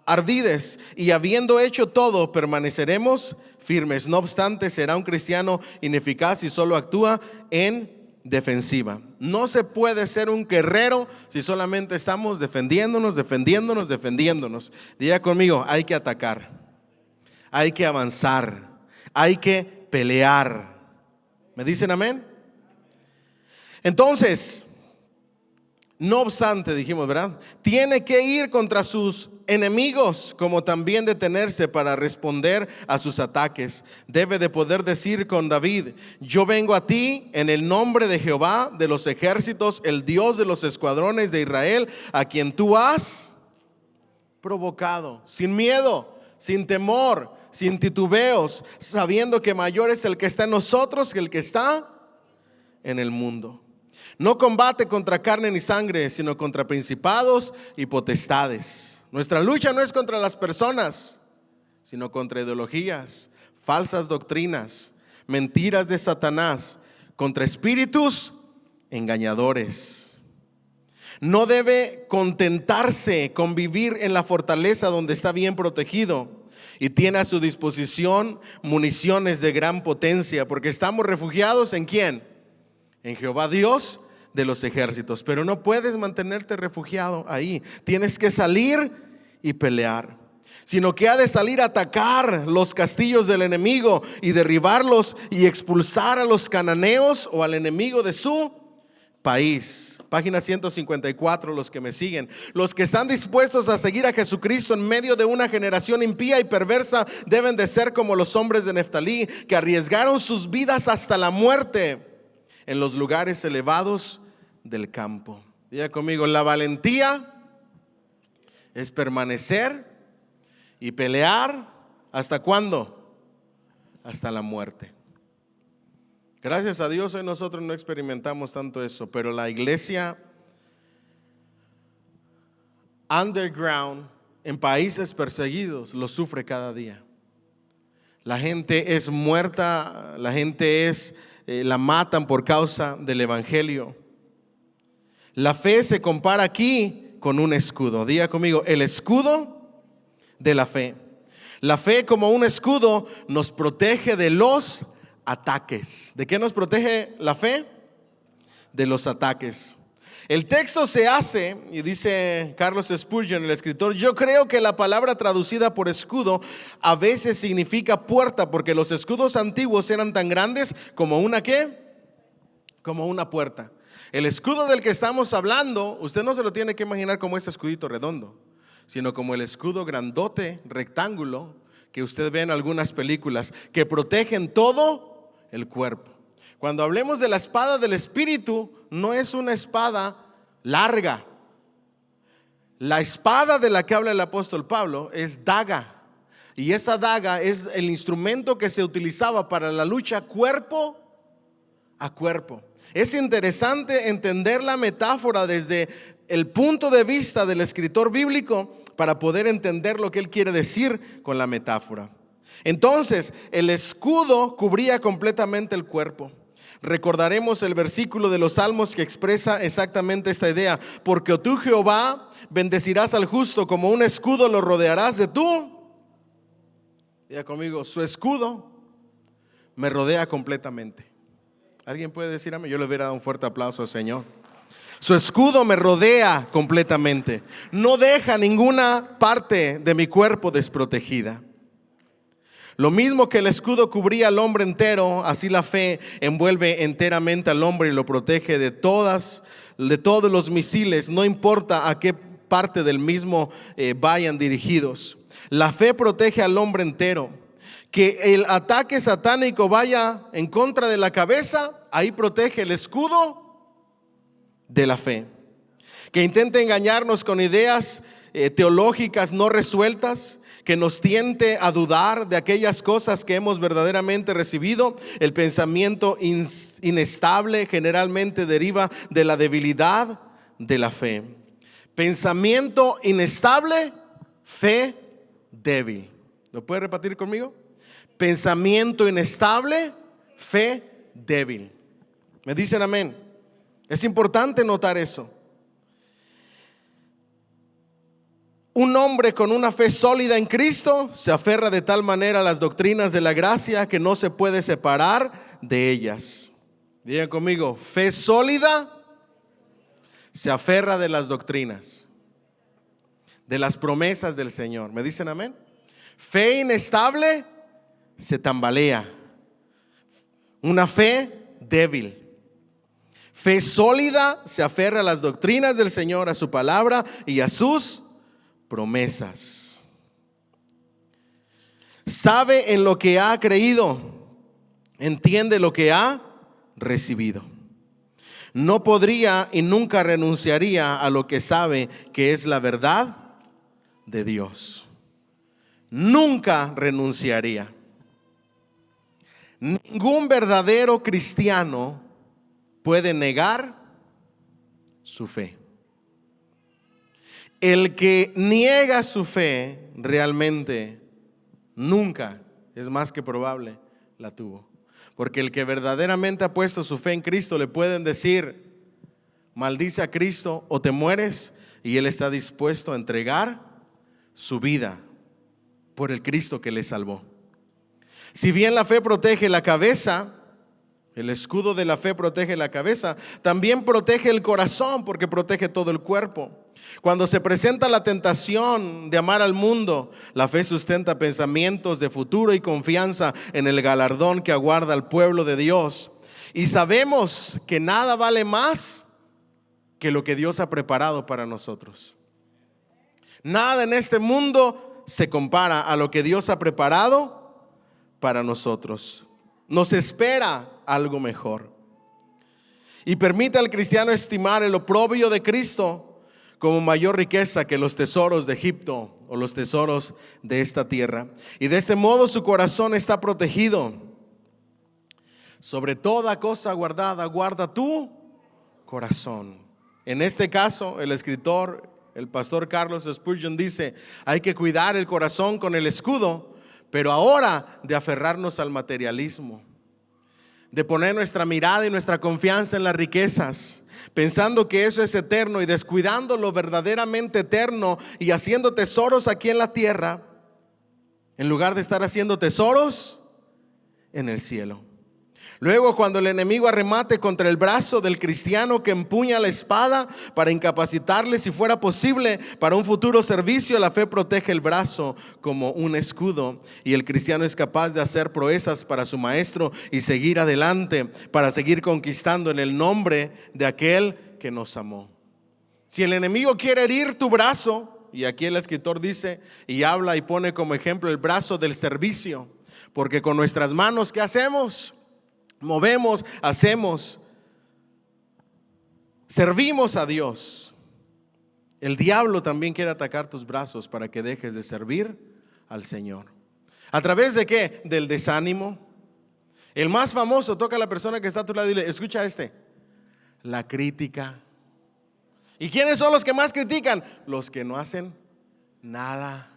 ardides, y habiendo hecho todo, permaneceremos firmes. No obstante, será un cristiano ineficaz si solo actúa en defensiva. No se puede ser un guerrero si solamente estamos defendiéndonos. Diga conmigo: hay que atacar, hay que avanzar, hay que pelear. ¿Me dicen amén? Entonces, no obstante, dijimos, ¿verdad? Tiene que ir contra sus enemigos, como también detenerse para responder a sus ataques. Debe de poder decir con David: yo vengo a ti en el nombre de Jehová de los ejércitos, el Dios de los escuadrones de Israel, a quien tú has provocado. Sin miedo, sin temor, sin titubeos, sabiendo que mayor es el que está en nosotros que el que está en el mundo. No combate contra carne ni sangre, sino contra principados y potestades. Nuestra lucha no es contra las personas, sino contra ideologías, falsas doctrinas, mentiras de Satanás, contra espíritus engañadores. No debe contentarse con vivir en la fortaleza donde está bien protegido y tiene a su disposición municiones de gran potencia, porque estamos refugiados ¿en quién? En Jehová Dios de los ejércitos. Pero no puedes mantenerte refugiado ahí. Tienes que salir y pelear, sino que ha de salir a atacar los castillos del enemigo y derribarlos y expulsar a los cananeos o al enemigo de su país. Página 154, los que me siguen. Los que están dispuestos a seguir a Jesucristo en medio de una generación impía y perversa deben de ser como los hombres de Neftalí, que arriesgaron sus vidas hasta la muerte en los lugares elevados del campo. Diga conmigo: la valentía es permanecer y pelear, ¿hasta cuándo? Hasta la muerte. Gracias a Dios hoy nosotros no experimentamos tanto eso, pero la iglesia underground en países perseguidos lo sufre cada día. La gente es muerta, la gente la matan por causa del evangelio. La fe se compara aquí con un escudo. Diga conmigo, el escudo de la fe. La fe como un escudo nos protege de los ataques. ¿De qué nos protege la fe? De los ataques. El texto se hace, y dice Carlos Spurgeon, el escritor, yo creo que la palabra traducida por escudo a veces significa puerta, porque los escudos antiguos eran tan grandes como una ¿qué? Como una puerta. El escudo del que estamos hablando, usted no se lo tiene que imaginar como ese escudito redondo, sino como el escudo grandote, rectángulo, que usted ve en algunas películas, que protegen todo el cuerpo. Cuando hablemos de la espada del Espíritu, no es una espada larga. La espada de la que habla el apóstol Pablo es daga. Y esa daga es el instrumento que se utilizaba para la lucha cuerpo a cuerpo. Es interesante entender la metáfora desde el punto de vista del escritor bíblico para poder entender lo que él quiere decir con la metáfora. Entonces, el escudo cubría completamente el cuerpo. Recordaremos el versículo de los Salmos que expresa exactamente esta idea. Porque tú, Jehová, bendecirás al justo, como un escudo lo rodearás de tú. Diga conmigo, su escudo me rodea completamente. ¿Alguien puede decir amén? Yo le hubiera dado un fuerte aplauso al Señor. Su escudo me rodea completamente. No deja ninguna parte de mi cuerpo desprotegida. Lo mismo que el escudo cubría al hombre entero, así la fe envuelve enteramente al hombre y lo protege de todos los misiles, no importa a qué parte del mismo vayan dirigidos. La fe protege al hombre entero. Que el ataque satánico vaya en contra de la cabeza, ahí protege el escudo de la fe. Que intente engañarnos con ideas teológicas no resueltas, que nos tiente a dudar de aquellas cosas que hemos verdaderamente recibido. El pensamiento inestable generalmente deriva de la debilidad de la fe. Pensamiento inestable, fe débil. ¿Lo puede repetir conmigo? Pensamiento inestable, fe débil. ¿Me dicen amén? Es importante notar eso. Un hombre con una fe sólida en Cristo se aferra de tal manera a las doctrinas de la gracia que no se puede separar de ellas. Digan conmigo, fe sólida se aferra de las doctrinas, de las promesas del Señor. ¿Me dicen amén? Fe inestable se tambalea. Una fe débil. Fe sólida se aferra a las doctrinas del Señor, a su palabra y a sus promesas. Sabe en lo que ha creído, entiende lo que ha recibido. No podría y nunca renunciaría a lo que sabe que es la verdad de Dios. Nunca renunciaría. Ningún verdadero cristiano puede negar su fe. El que niega su fe realmente nunca, es más que probable, la tuvo. Porque el que verdaderamente ha puesto su fe en Cristo, le pueden decir, maldice a Cristo o te mueres, y él está dispuesto a entregar su vida por el Cristo que le salvó. Si bien la fe protege la cabeza, el escudo de la fe protege la cabeza, también protege el corazón, porque protege todo el cuerpo. Cuando se presenta la tentación de amar al mundo, la fe sustenta pensamientos de futuro y confianza en el galardón que aguarda al pueblo de Dios. Y sabemos que nada vale más que lo que Dios ha preparado para nosotros. Nada en este mundo se compara a lo que Dios ha preparado para nosotros. Nos espera algo mejor. Y permite al cristiano estimar el oprobio de Cristo como mayor riqueza que los tesoros de Egipto o los tesoros de esta tierra. Y de este modo su corazón está protegido. Sobre toda cosa guardada, guarda tu corazón. En este caso, el escritor, el pastor Carlos Spurgeon dice, hay que cuidar el corazón con el escudo, pero ahora de aferrarnos al materialismo, de poner nuestra mirada y nuestra confianza en las riquezas, pensando que eso es eterno y descuidando lo verdaderamente eterno y haciendo tesoros aquí en la tierra, en lugar de estar haciendo tesoros en el cielo. Luego, cuando el enemigo arremate contra el brazo del cristiano que empuña la espada para incapacitarle, si fuera posible, para un futuro servicio, la fe protege el brazo como un escudo y el cristiano es capaz de hacer proezas para su maestro y seguir adelante para seguir conquistando en el nombre de aquel que nos amó. Si el enemigo quiere herir tu brazo, y aquí el escritor dice y habla y pone como ejemplo el brazo del servicio, porque con nuestras manos, ¿qué hacemos? Movemos, hacemos, servimos a Dios. El diablo también quiere atacar tus brazos para que dejes de servir al Señor. ¿A través de qué? Del desánimo. El más famoso, toca a la persona que está a tu lado y dile, escucha la crítica. ¿Y quiénes son los que más critican? Los que no hacen nada.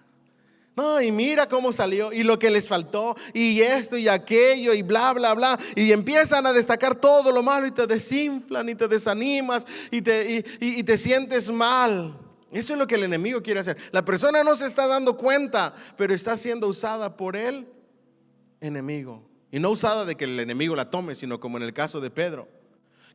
No, y mira cómo salió, y lo que les faltó, y esto y aquello, y bla, bla, bla. Y empiezan a destacar todo lo malo y te desinflan y te desanimas y te sientes mal. Eso es lo que el enemigo quiere hacer. La persona no se está dando cuenta, pero está siendo usada por el enemigo. Y no usada de que el enemigo la tome, sino como en el caso de Pedro,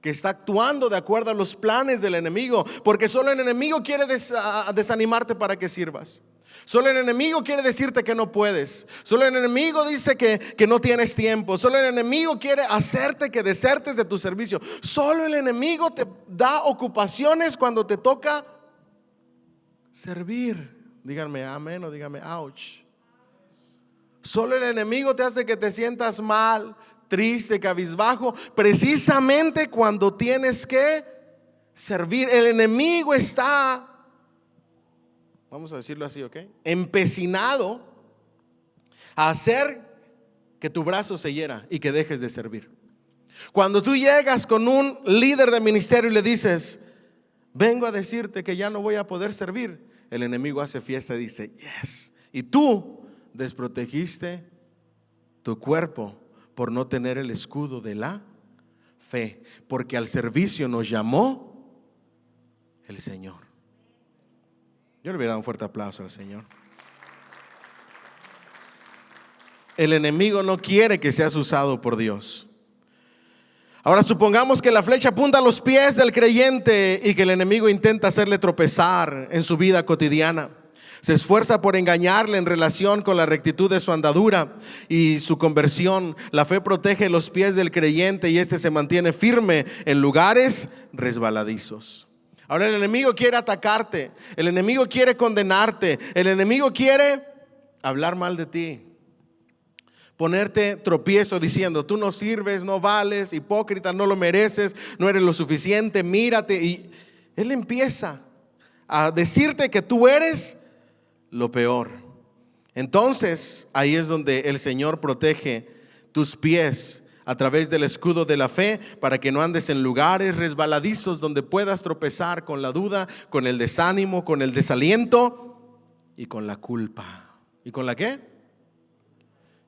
que está actuando de acuerdo a los planes del enemigo, porque solo el enemigo quiere desanimarte para que sirvas. Solo el enemigo quiere decirte que no puedes. Solo el enemigo dice que no tienes tiempo. Solo el enemigo quiere hacerte que desertes de tu servicio. Solo el enemigo te da ocupaciones cuando te toca servir. Díganme amén o díganme ouch. Solo el enemigo te hace que te sientas mal, triste, cabizbajo, precisamente cuando tienes que servir. El enemigo está, vamos a decirlo así, ¿ok?, empecinado a hacer que tu brazo se hiera y que dejes de servir. Cuando tú llegas con un líder de ministerio y le dices, vengo a decirte que ya no voy a poder servir, el enemigo hace fiesta y dice, yes. Y tú desprotegiste tu cuerpo por no tener el escudo de la fe, porque al servicio nos llamó el Señor. Yo le hubiera dado un fuerte aplauso al Señor. El enemigo no quiere que seas usado por Dios. Ahora supongamos que la flecha apunta a los pies del creyente y que el enemigo intenta hacerle tropezar en su vida cotidiana. Se esfuerza por engañarle en relación con la rectitud de su andadura y su conversión. La fe protege los pies del creyente y éste se mantiene firme en lugares resbaladizos. Ahora el enemigo quiere atacarte, el enemigo quiere condenarte, el enemigo quiere hablar mal de ti, ponerte tropiezo diciendo, tú no sirves, no vales, hipócrita, no lo mereces, no eres lo suficiente, mírate. Y él empieza a decirte que tú eres lo peor. Entonces ahí es donde el Señor protege tus pies a través del escudo de la fe, para que no andes en lugares resbaladizos donde puedas tropezar con la duda, con el desánimo, con el desaliento y con la culpa. ¿Y con la qué?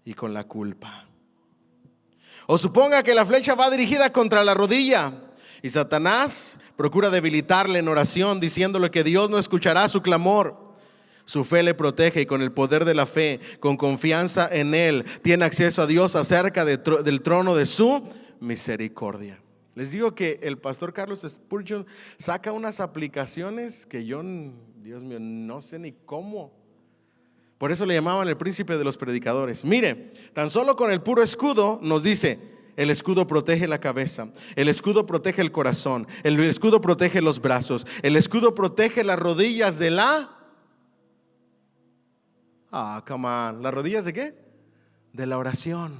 Y con la culpa. O suponga que la flecha va dirigida contra la rodilla y Satanás procura debilitarle en oración, diciéndole que Dios no escuchará su clamor. Su fe le protege y con el poder de la fe, con confianza en Él, tiene acceso a Dios acerca del trono de su misericordia. Les digo que el pastor Carlos Spurgeon saca unas aplicaciones que yo, Dios mío, no sé ni cómo. Por eso le llamaban el príncipe de los predicadores. Mire, tan solo con el puro escudo nos dice, el escudo protege la cabeza, el escudo protege el corazón, el escudo protege los brazos, el escudo protege las rodillas de la... come on. ¿Las rodillas de qué? De la oración.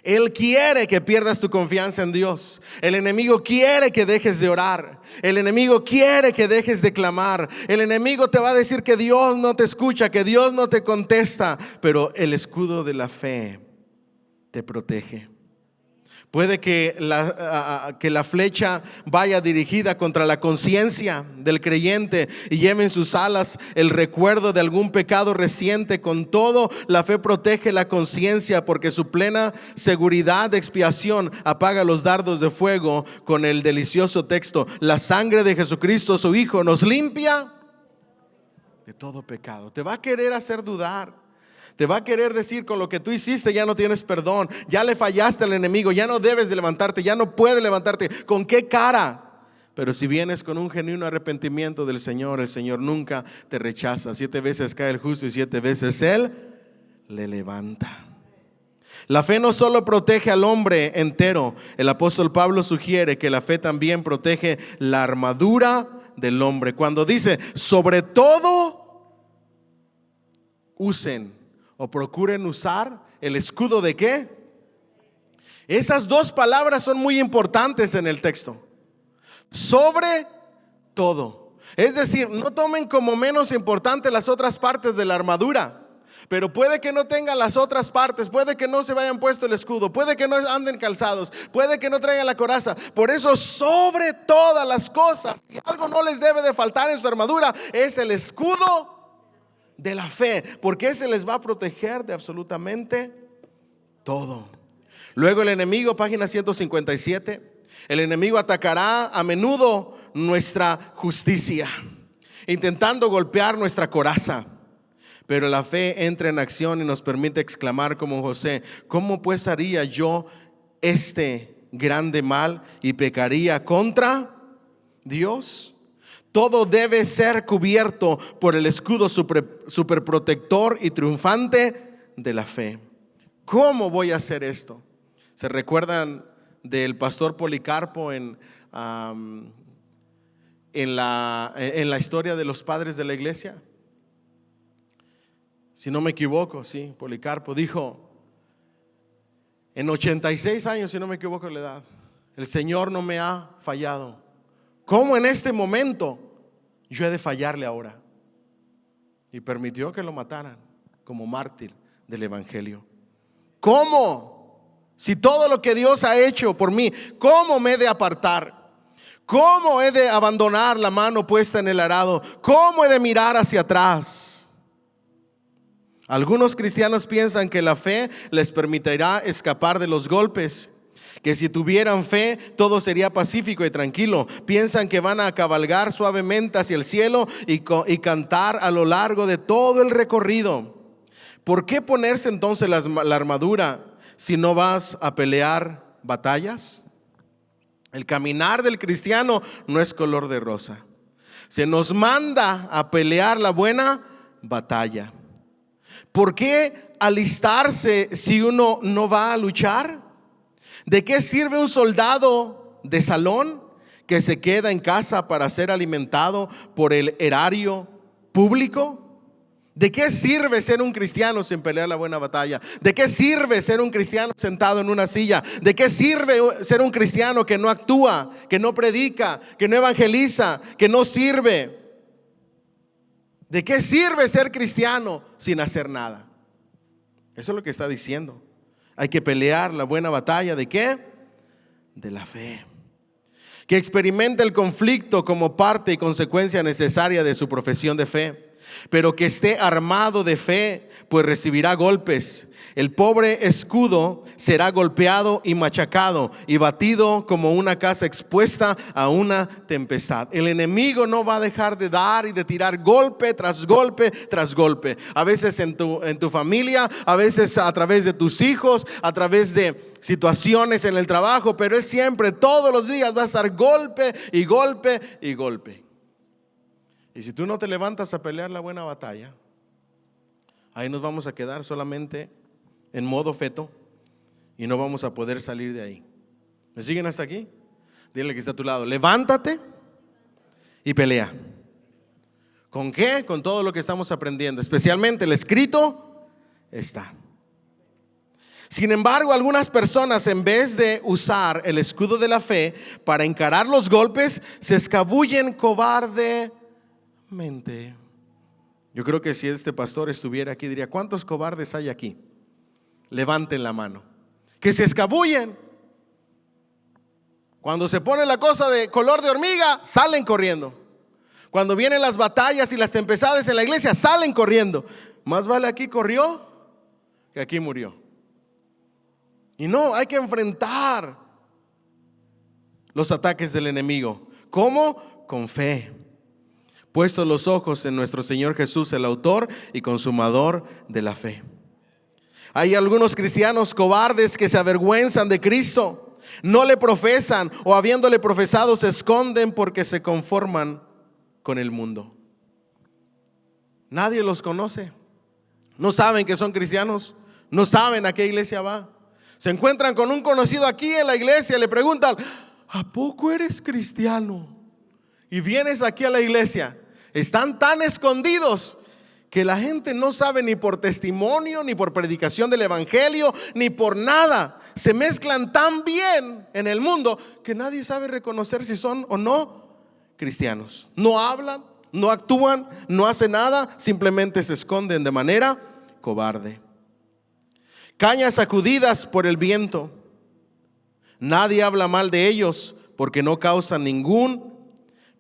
Él quiere que pierdas tu confianza en Dios. El enemigo quiere que dejes de orar. El enemigo quiere que dejes de clamar. El enemigo te va a decir que Dios no te escucha, que Dios no te contesta. Pero el escudo de la fe te protege. Puede que la flecha vaya dirigida contra la conciencia del creyente y lleve en sus alas el recuerdo de algún pecado reciente. Con todo, la fe protege la conciencia, porque su plena seguridad de expiación apaga los dardos de fuego con el delicioso texto: la sangre de Jesucristo, su Hijo, nos limpia de todo pecado. Te va a querer hacer dudar. Te va a querer decir: con lo que tú hiciste ya no tienes perdón, ya le fallaste al enemigo, ya no debes de levantarte, ya no puedes levantarte. ¿Con qué cara? Pero si vienes con un genuino arrepentimiento del Señor, el Señor nunca te rechaza. 7 veces cae el justo y 7 veces Él le levanta. La fe no solo protege al hombre entero. El apóstol Pablo sugiere que la fe también protege la armadura del hombre, cuando dice: sobre todo usen o procuren usar el escudo de ¿qué? Esas dos palabras son muy importantes en el texto. Sobre todo. Es decir, no tomen como menos importante las otras partes de la armadura. Pero puede que no tengan las otras partes, puede que no se vayan puesto el escudo, puede que no anden calzados, puede que no traigan la coraza. Por eso, sobre todas las cosas, si algo no les debe de faltar en su armadura, es el escudo de la fe, porque ese les va a proteger de absolutamente todo. Luego el enemigo, página 157, el enemigo atacará a menudo nuestra justicia, intentando golpear nuestra coraza. Pero la fe entra en acción y nos permite exclamar como José: ¿cómo pues haría yo este grande mal y pecaría contra Dios? Todo debe ser cubierto por el escudo superprotector y triunfante de la fe. ¿Cómo voy a hacer esto? ¿Se recuerdan del pastor Policarpo en la historia de los padres de la iglesia? Si no me equivoco, sí, Policarpo dijo, en 86 años, si no me equivoco la edad, el Señor no me ha fallado. ¿Cómo en este momento yo he de fallarle ahora? Y permitió que lo mataran como mártir del evangelio. ¿Cómo? Si todo lo que Dios ha hecho por mí, ¿cómo me he de apartar? ¿Cómo he de abandonar la mano puesta en el arado? ¿Cómo he de mirar hacia atrás? Algunos cristianos piensan que la fe les permitirá escapar de los golpes, que si tuvieran fe todo sería pacífico y tranquilo. Piensan que van a cabalgar suavemente hacia el cielo y cantar a lo largo de todo el recorrido. ¿Por qué ponerse entonces la armadura si no vas a pelear batallas? El caminar del cristiano no es color de rosa. Se nos manda a pelear la buena batalla. ¿Por qué alistarse si uno no va a luchar? ¿De qué sirve un soldado de salón que se queda en casa para ser alimentado por el erario público? ¿De qué sirve ser un cristiano sin pelear la buena batalla? ¿De qué sirve ser un cristiano sentado en una silla? ¿De qué sirve ser un cristiano que no actúa, que no predica, que no evangeliza, que no sirve? ¿De qué sirve ser cristiano sin hacer nada? Eso es lo que está diciendo. Hay que pelear la buena batalla. ¿De qué? De la fe. Que experimente el conflicto como parte y consecuencia necesaria de su profesión de fe, pero que esté armado de fe, pues recibirá golpes. El pobre escudo será golpeado y machacado y batido como una casa expuesta a una tempestad. El enemigo no va a dejar de dar y de tirar golpe tras golpe tras golpe. A veces en tu familia, a veces a través de tus hijos, a través de situaciones en el trabajo, pero él siempre, todos los días va a estar golpe y golpe y golpe. Y si tú no te levantas a pelear la buena batalla, ahí nos vamos a quedar solamente en modo feto y no vamos a poder salir de ahí. ¿Me siguen hasta aquí? Dile que está a tu lado: levántate y pelea. ¿Con qué? Con todo lo que estamos aprendiendo, especialmente el escrito está. Sin embargo, algunas personas, en vez de usar el escudo de la fe para encarar los golpes, se escabullen cobardemente. Yo creo que si este pastor estuviera aquí, diría: ¿cuántos cobardes hay aquí? Levanten la mano. Que se escabullen. Cuando se pone la cosa de color de hormiga, salen corriendo. Cuando vienen las batallas y las tempestades en la iglesia, salen corriendo. Más vale aquí corrió que aquí murió. Y no, hay que enfrentar los ataques del enemigo. ¿Cómo? Con fe. Puestos los ojos en nuestro Señor Jesús, el autor y consumador de la fe. Hay algunos cristianos cobardes que se avergüenzan de Cristo, no le profesan, o habiéndole profesado se esconden porque se conforman con el mundo. Nadie los conoce, no saben que son cristianos, no saben a qué iglesia va. Se encuentran con un conocido aquí en la iglesia, le preguntan: ¿a poco eres cristiano? Y vienes aquí a la iglesia. Están tan escondidos que la gente no sabe ni por testimonio, ni por predicación del evangelio, ni por nada. Se mezclan tan bien en el mundo que nadie sabe reconocer si son o no cristianos. No hablan, no actúan, no hacen nada, simplemente se esconden de manera cobarde. Cañas sacudidas por el viento. Nadie habla mal de ellos porque no causan ningún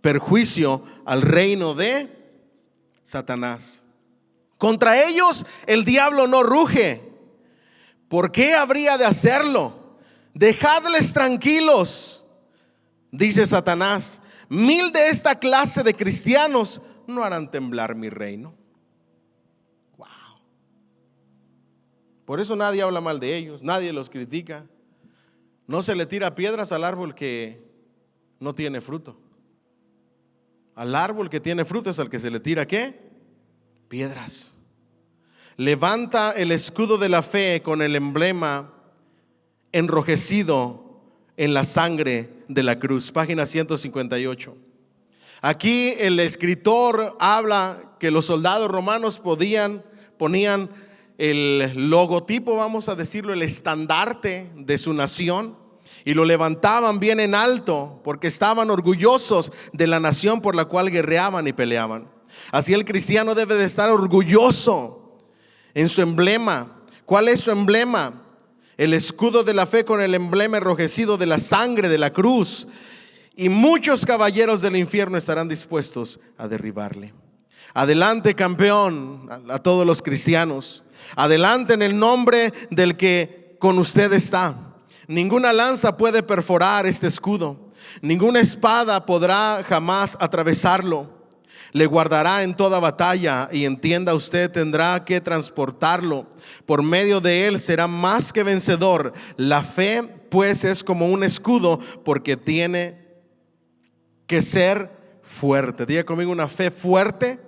perjuicio al reino de Satanás. Contra ellos el diablo no ruge. ¿Por qué habría de hacerlo? Dejadles tranquilos, dice Satanás. 1000 de esta clase de cristianos no harán temblar mi reino. Wow. Por eso nadie habla mal de ellos, nadie los critica. No se le tira piedras al árbol que no tiene fruto. Al árbol que tiene fruto es al que se le tira ¿qué? Piedras. Levanta el escudo de la fe con el emblema enrojecido en la sangre de la cruz. Página 158. Aquí el escritor habla que los soldados romanos ponían el logotipo, vamos a decirlo, el estandarte de su nación, y lo levantaban bien en alto porque estaban orgullosos de la nación por la cual guerreaban y peleaban. Así el cristiano debe de estar orgulloso en su emblema. ¿Cuál es su emblema? El escudo de la fe con el emblema enrojecido de la sangre de la cruz. Y muchos caballeros del infierno estarán dispuestos a derribarle. Adelante, campeón, a todos los cristianos. Adelante en el nombre del que con usted está. Ninguna lanza puede perforar este escudo. Ninguna espada podrá jamás atravesarlo. Le guardará en toda batalla, y entienda usted, tendrá que transportarlo. Por medio de él será más que vencedor. La fe pues es como un escudo, porque tiene que ser fuerte. Diga conmigo: una fe fuerte.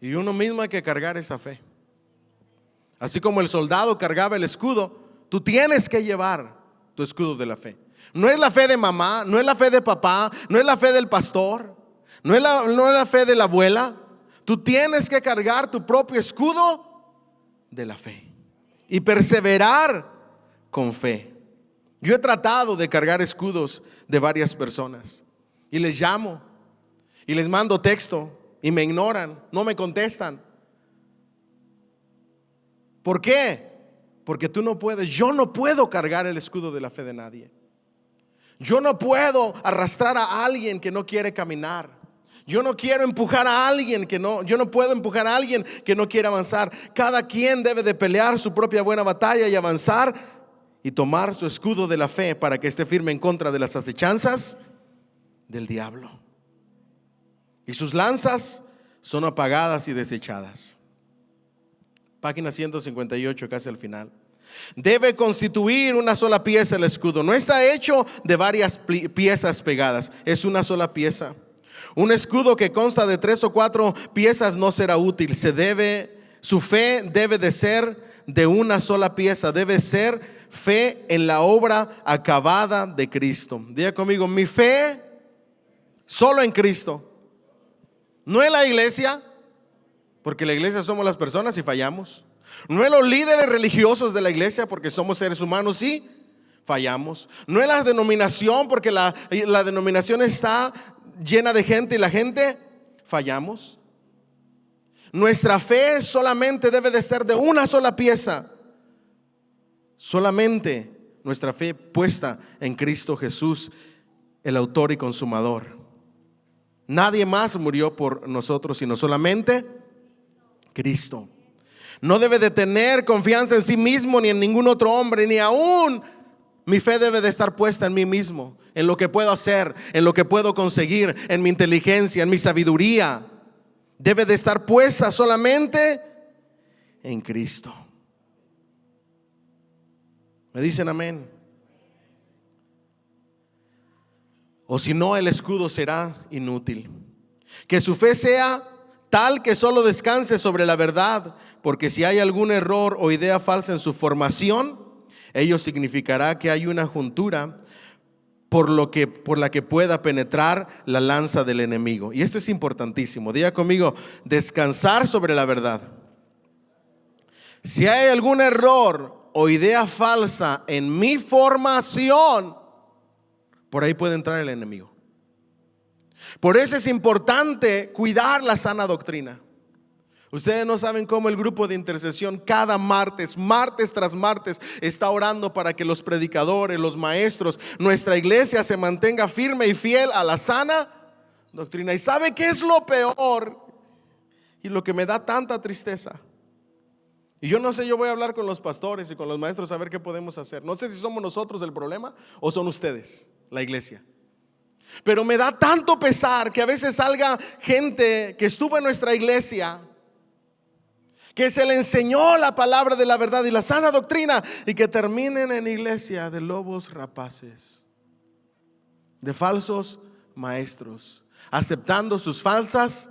Y uno mismo hay que cargar esa fe. Así como el soldado cargaba el escudo, tú tienes que llevar tu escudo de la fe. No es la fe de mamá, no es la fe de papá, no es la fe del pastor, no es la fe de la abuela. Tú tienes que cargar tu propio escudo de la fe y perseverar con fe. Yo he tratado de cargar escudos de varias personas y les llamo y les mando texto y me ignoran, no me contestan. ¿Por qué? Porque tú no puedes. Yo no puedo cargar el escudo de la fe de nadie. Yo no puedo arrastrar a alguien que no quiere caminar. Yo no quiero empujar a alguien yo no puedo empujar a alguien que no quiere avanzar. Cada quien debe de pelear su propia buena batalla y avanzar y tomar su escudo de la fe para que esté firme en contra de las acechanzas del diablo. Y sus lanzas son apagadas y desechadas. Página 158, casi al final. Debe constituir una sola pieza el escudo. No está hecho de varias piezas pegadas, es una sola pieza. Un escudo que consta de 3 o 4 piezas no será útil. Su fe debe de ser de una sola pieza. Debe ser fe en la obra acabada de Cristo. Diga conmigo: mi fe solo en Cristo. No en la iglesia, porque la iglesia somos las personas y fallamos. No es los líderes religiosos de la iglesia, porque somos seres humanos y fallamos. No es la denominación, porque la denominación está llena de gente y la gente fallamos. Nuestra fe solamente debe de ser de una sola pieza. Solamente nuestra fe puesta en Cristo Jesús, el autor y consumador. Nadie más murió por nosotros, sino solamente Cristo. No debe de tener confianza en sí mismo ni en ningún otro hombre, ni aún mi fe debe de estar puesta en mí mismo, en lo que puedo hacer, en lo que puedo conseguir, en mi inteligencia, en mi sabiduría. Debe de estar puesta solamente en Cristo. ¿Me dicen amén? O si no, el escudo será inútil. Que su fe sea tal que solo descanse sobre la verdad, porque si hay algún error o idea falsa en su formación, ello significará que hay una juntura por la que pueda penetrar la lanza del enemigo. Y esto es importantísimo. Diga conmigo: descansar sobre la verdad. Si hay algún error o idea falsa en mi formación, por ahí puede entrar el enemigo. Por eso es importante cuidar la sana doctrina. Ustedes no saben cómo el grupo de intercesión cada martes tras martes, está orando para que los predicadores, los maestros, nuestra iglesia se mantenga firme y fiel a la sana doctrina. ¿Y sabe qué es lo peor? Y lo que me da tanta tristeza. Y yo no sé, yo voy a hablar con los pastores y con los maestros a ver qué podemos hacer. No sé si somos nosotros el problema o son ustedes, la iglesia. Pero me da tanto pesar que a veces salga gente que estuvo en nuestra iglesia, que se le enseñó la palabra de la verdad y la sana doctrina, y que terminen en iglesia de lobos rapaces, de falsos maestros, aceptando sus falsas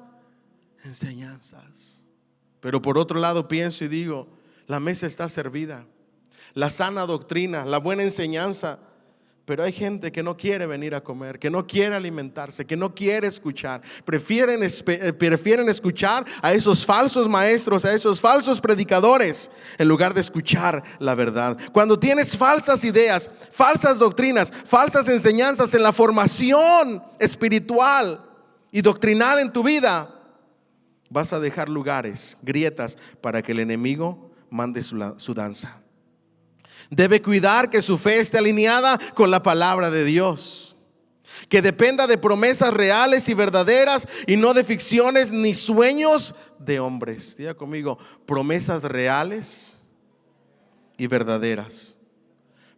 enseñanzas. Pero por otro lado pienso y digo: la mesa está servida, la sana doctrina, la buena enseñanza. Pero hay gente que no quiere venir a comer, que no quiere alimentarse, que no quiere escuchar. Prefieren escuchar a esos falsos maestros, a esos falsos predicadores, en lugar de escuchar la verdad. Cuando tienes falsas ideas, falsas doctrinas, falsas enseñanzas en la formación espiritual y doctrinal en tu vida, vas a dejar lugares, grietas, para que el enemigo mande su danza. Debe cuidar que su fe esté alineada con la palabra de Dios, que dependa de promesas reales y verdaderas y no de ficciones ni sueños de hombres. Diga conmigo: promesas reales y verdaderas.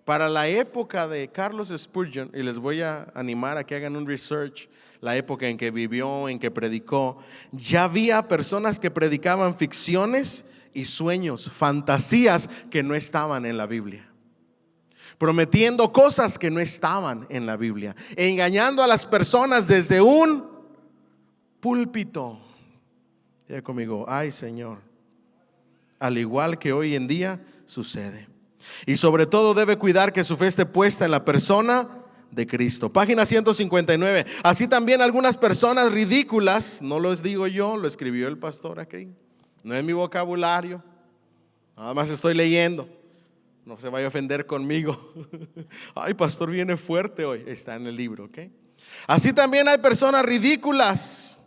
Para la época de Carlos Spurgeon, y les voy a animar a que hagan un research, la época en que vivió, en que predicó, ya había personas que predicaban ficciones y sueños, fantasías que no estaban en la Biblia, prometiendo cosas que no estaban en la Biblia, engañando a las personas desde un púlpito. Diga conmigo: ay, Señor. Al igual que hoy en día sucede. Y sobre todo debe cuidar que su fe esté puesta en la persona de Cristo. Página 159. Así también algunas personas ridículas, no lo digo yo, lo escribió el pastor aquí. No es mi vocabulario, nada más estoy leyendo. No se vaya a ofender conmigo. Ay, pastor, viene fuerte hoy. Está en el libro, ¿ok? Así también hay personas ridículas.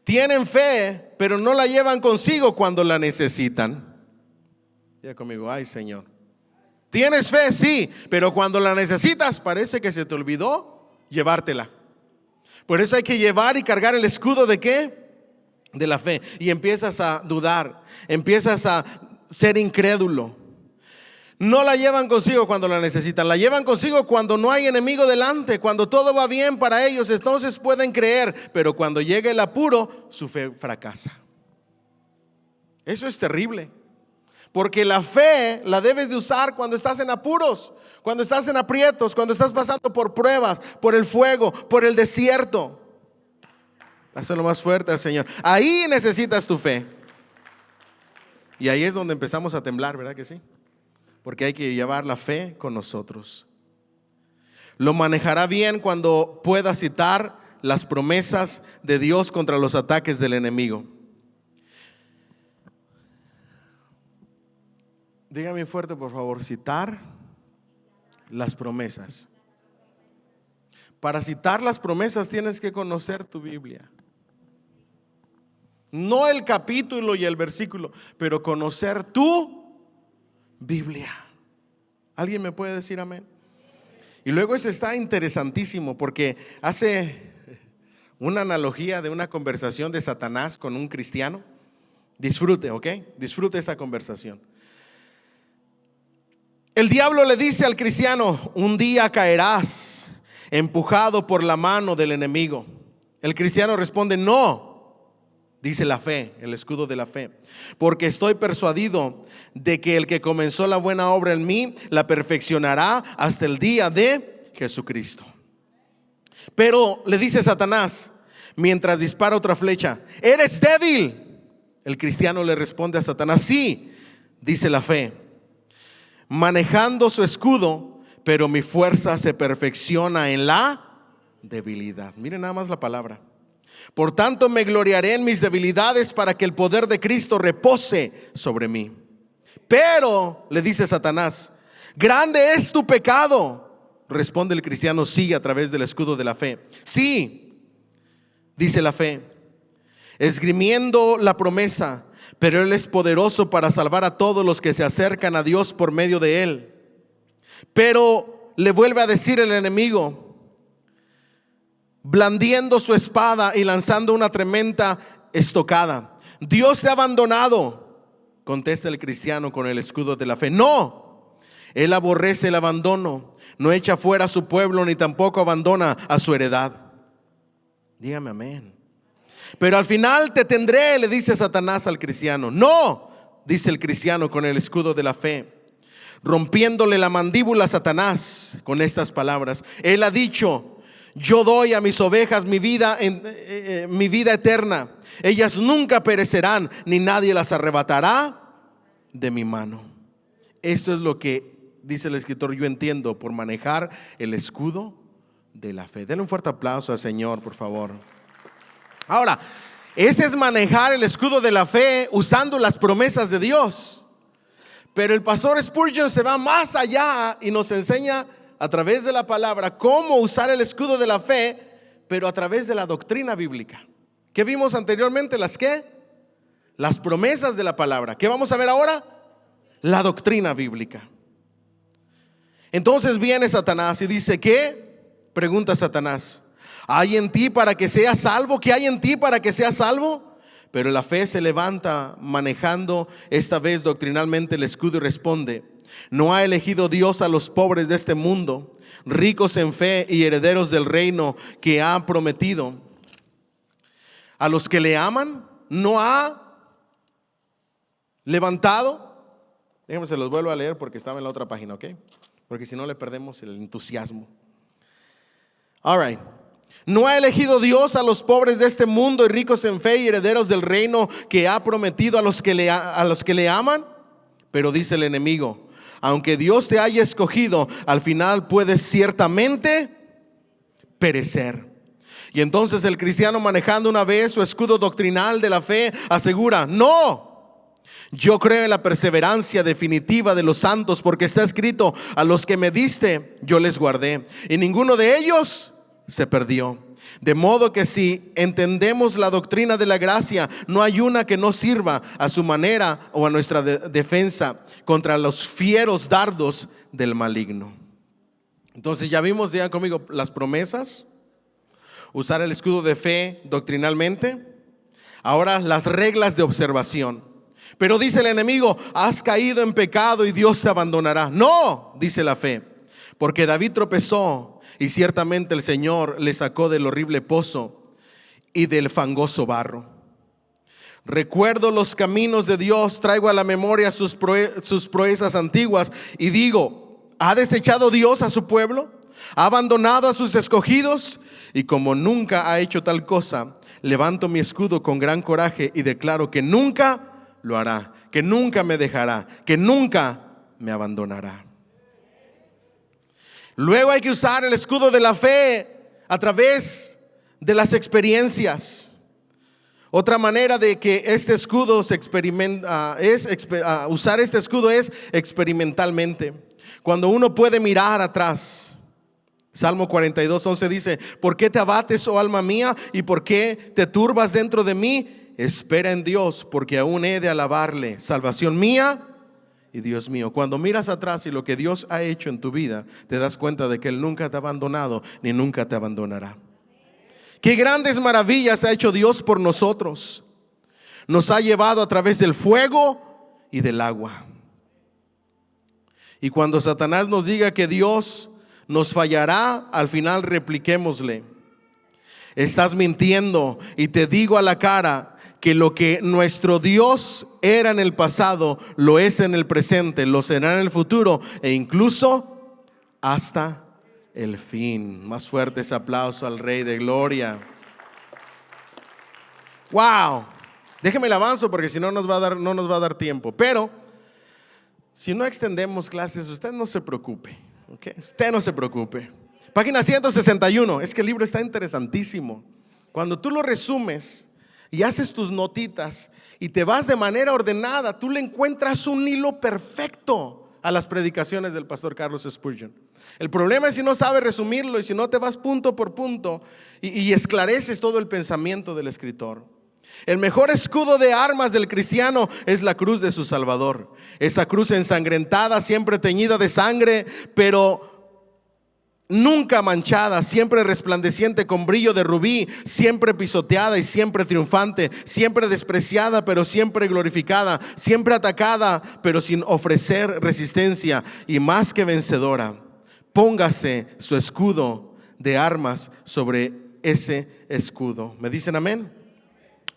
Tienen fe, pero no la llevan consigo cuando la necesitan. Diga conmigo: ay, Señor. Tienes fe, sí, pero cuando la necesitas parece que se te olvidó llevártela. Por eso hay que llevar y cargar el escudo ¿de qué? De la fe. Y empiezas a dudar, empiezas a ser incrédulo. No la llevan consigo cuando la necesitan, la llevan consigo cuando no hay enemigo delante, cuando todo va bien para ellos, entonces pueden creer. Pero cuando llega el apuro, su fe fracasa. Eso es terrible, porque la fe la debes de usar cuando estás en apuros, cuando estás en aprietos, cuando estás pasando por pruebas, por el fuego, por el desierto. Hazlo más fuerte al Señor. Ahí necesitas tu fe. Y ahí es donde empezamos a temblar, ¿verdad que sí? Porque hay que llevar la fe con nosotros. Lo manejará bien cuando pueda citar las promesas de Dios contra los ataques del enemigo. Dígame fuerte, por favor, citar las promesas. Para citar las promesas tienes que conocer tu Biblia. No el capítulo y el versículo, pero conocer tu Biblia. ¿Alguien me puede decir amén? Y luego eso está interesantísimo porque hace una analogía de una conversación de Satanás con un cristiano. Disfrute, ¿ok? Disfrute esta conversación. El diablo le dice al cristiano: un día caerás empujado por la mano del enemigo. El cristiano responde: no, dice la fe, el escudo de la fe, porque estoy persuadido de que el que comenzó la buena obra en mí la perfeccionará hasta el día de Jesucristo. Pero le dice Satanás mientras dispara otra flecha: eres débil. El cristiano le responde a Satanás: sí, dice la fe, manejando su escudo, pero mi fuerza se perfecciona en la debilidad. Miren nada más la palabra. Por tanto me gloriaré en mis debilidades para que el poder de Cristo repose sobre mí. Pero, le dice Satanás, grande es tu pecado. Responde el cristiano: sí, a través del escudo de la fe. Sí, dice la fe, esgrimiendo la promesa, pero Él es poderoso para salvar a todos los que se acercan a Dios por medio de Él. Pero le vuelve a decir el enemigo, blandiendo su espada y lanzando una tremenda estocada: Dios te ha abandonado. Contesta el cristiano con el escudo de la fe: no, Él aborrece el abandono, no echa fuera a su pueblo, ni tampoco abandona a su heredad. Dígame amén. Pero al final te tendré, le dice Satanás al cristiano. No, dice el cristiano con el escudo de la fe, rompiéndole la mandíbula a Satanás con estas palabras: Él ha dicho, yo doy a mis ovejas mi vida eterna. Ellas nunca perecerán, ni nadie las arrebatará de mi mano. Esto es lo que dice el escritor: yo entiendo por manejar el escudo de la fe. Denle un fuerte aplauso al Señor, por favor. Ahora, ese es manejar el escudo de la fe usando las promesas de Dios. Pero el pastor Spurgeon se va más allá y nos enseña a través de la palabra cómo usar el escudo de la fe, pero a través de la doctrina bíblica. ¿Qué vimos anteriormente? Las promesas de la palabra. ¿Qué vamos a ver ahora? La doctrina bíblica. Entonces viene Satanás y dice: ¿qué? Pregunta Satanás: ¿hay en ti para que seas salvo? ¿Qué hay en ti para que seas salvo? Pero la fe se levanta manejando esta vez doctrinalmente el escudo y responde: ¿no ha elegido Dios a los pobres de este mundo, ricos en fe y herederos del reino que ha prometido? A los que le aman, ¿no ha levantado? Déjenme se los vuelvo a leer porque estaba en la otra página, ¿ok? Porque si no le perdemos el entusiasmo. All right. ¿No ha elegido Dios a los pobres de este mundo y ricos en fe y herederos del reino que ha prometido a los que le aman? Pero dice el enemigo: aunque Dios te haya escogido, al final puedes ciertamente perecer. Y entonces el cristiano, manejando una vez su escudo doctrinal de la fe, asegura: no, yo creo en la perseverancia definitiva de los santos, porque está escrito: a los que me diste yo les guardé, y ninguno de ellos se perdió. De modo que si entendemos la doctrina de la gracia, no hay una que no sirva a su manera o a nuestra defensa contra los fieros dardos del maligno. Entonces ya vimos, digan conmigo, las promesas, usar el escudo de fe doctrinalmente. Ahora las reglas de observación. Pero dice el enemigo: has caído en pecado y Dios te abandonará. No, dice la fe, porque David tropezó y ciertamente el Señor le sacó del horrible pozo y del fangoso barro. Recuerdo los caminos de Dios, traigo a la memoria sus proezas antiguas y digo: ¿ha desechado Dios a su pueblo? ¿Ha abandonado a sus escogidos? Y como nunca ha hecho tal cosa, levanto mi escudo con gran coraje y declaro que nunca lo hará, que nunca me dejará, que nunca me abandonará. Luego hay que usar el escudo de la fe a través de las experiencias. Otra manera de que este escudo se usar este escudo es experimentalmente. Cuando uno puede mirar atrás. Salmo 42:11 dice: ¿por qué te abates, oh alma mía? ¿Y por qué te turbas dentro de mí? Espera en Dios, porque aún he de alabarle, salvación mía y Dios mío. Cuando miras atrás y lo que Dios ha hecho en tu vida, te das cuenta de que Él nunca te ha abandonado ni nunca te abandonará. Qué grandes maravillas ha hecho Dios por nosotros. Nos ha llevado a través del fuego y del agua. Y cuando Satanás nos diga que Dios nos fallará, al final repliquémosle: estás mintiendo, y te digo a la cara que lo que nuestro Dios era en el pasado, lo es en el presente, lo será en el futuro e incluso hasta el fin. Más fuerte ese aplauso al Rey de Gloria. Wow. Déjeme el avanzo porque si no no nos va a dar tiempo. Pero si no extendemos clases, usted no se preocupe. ¿Okay? Usted no se preocupe. Página 161. Es que el libro está interesantísimo. Cuando tú lo resumes y haces tus notitas y te vas de manera ordenada, tú le encuentras un hilo perfecto a las predicaciones del pastor Carlos Spurgeon. El problema es si no sabes resumirlo y si no te vas punto por punto y esclareces todo el pensamiento del escritor. El mejor escudo de armas del cristiano es la cruz de su Salvador. Esa cruz ensangrentada, siempre teñida de sangre, pero nunca manchada, siempre resplandeciente con brillo de rubí, siempre pisoteada y siempre triunfante, siempre despreciada pero siempre glorificada, siempre atacada pero sin ofrecer resistencia y más que vencedora. Póngase su escudo de armas sobre ese escudo. ¿Me dicen amén?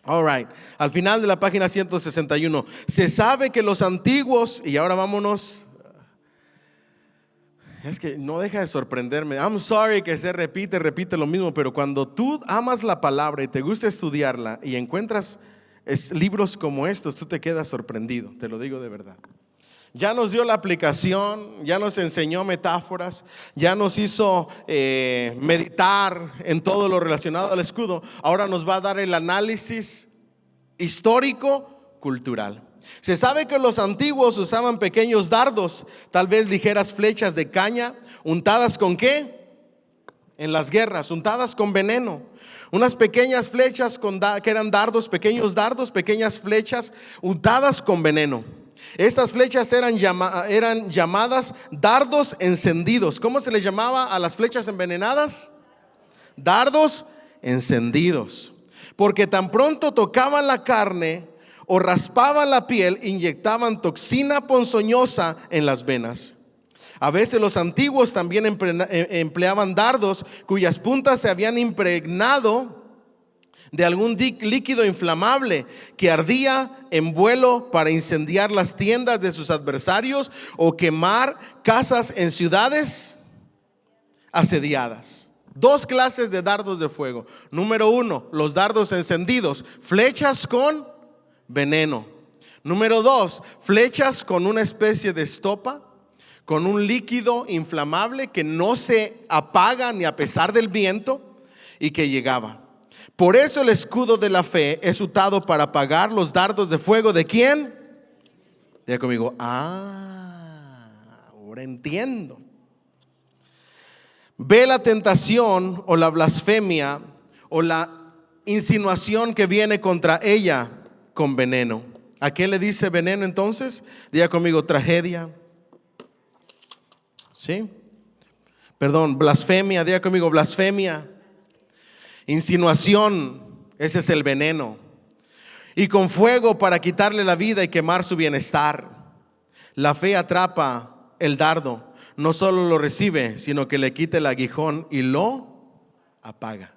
All right. Al final de la página 161, se sabe que los antiguos, y ahora vámonos. Es que no deja de sorprenderme. I'm sorry que se repite lo mismo, pero cuando tú amas la palabra y te gusta estudiarla y encuentras libros como estos, tú te quedas sorprendido, te lo digo de verdad. Ya nos dio la aplicación, ya nos enseñó metáforas, ya nos hizo meditar en todo lo relacionado al escudo. Ahora nos va a dar el análisis histórico, cultural. Se sabe que los antiguos usaban pequeños dardos, tal vez ligeras flechas de caña, untadas ¿con qué? En las guerras, untadas con veneno. Unas pequeñas flechas que eran dardos, pequeños dardos, pequeñas flechas untadas con veneno. Estas flechas eran llamadas dardos encendidos. ¿Cómo se les llamaba a las flechas envenenadas? Dardos encendidos. Porque tan pronto tocaban la carne o raspaban la piel, inyectaban toxina ponzoñosa en las venas. A veces los antiguos también empleaban dardos cuyas puntas se habían impregnado de algún líquido inflamable que ardía en vuelo para incendiar las tiendas de sus adversarios o quemar casas en ciudades asediadas. Dos clases de dardos de fuego. Número uno, los dardos encendidos, flechas con veneno. Número dos, flechas con una especie de estopa, con un líquido inflamable que no se apaga ni a pesar del viento y que llegaba. Por eso el escudo de la fe es usado para apagar los dardos de fuego. ¿De quién? Diga conmigo, ahora entiendo. Ve la tentación o la blasfemia o la insinuación que viene contra ella con veneno. ¿A qué le dice veneno entonces? Diga conmigo, tragedia. ¿Sí? Perdón, blasfemia, diga conmigo, blasfemia. Insinuación, ese es el veneno. Y con fuego para quitarle la vida y quemar su bienestar. La fe atrapa el dardo, no solo lo recibe, sino que le quita el aguijón y lo apaga.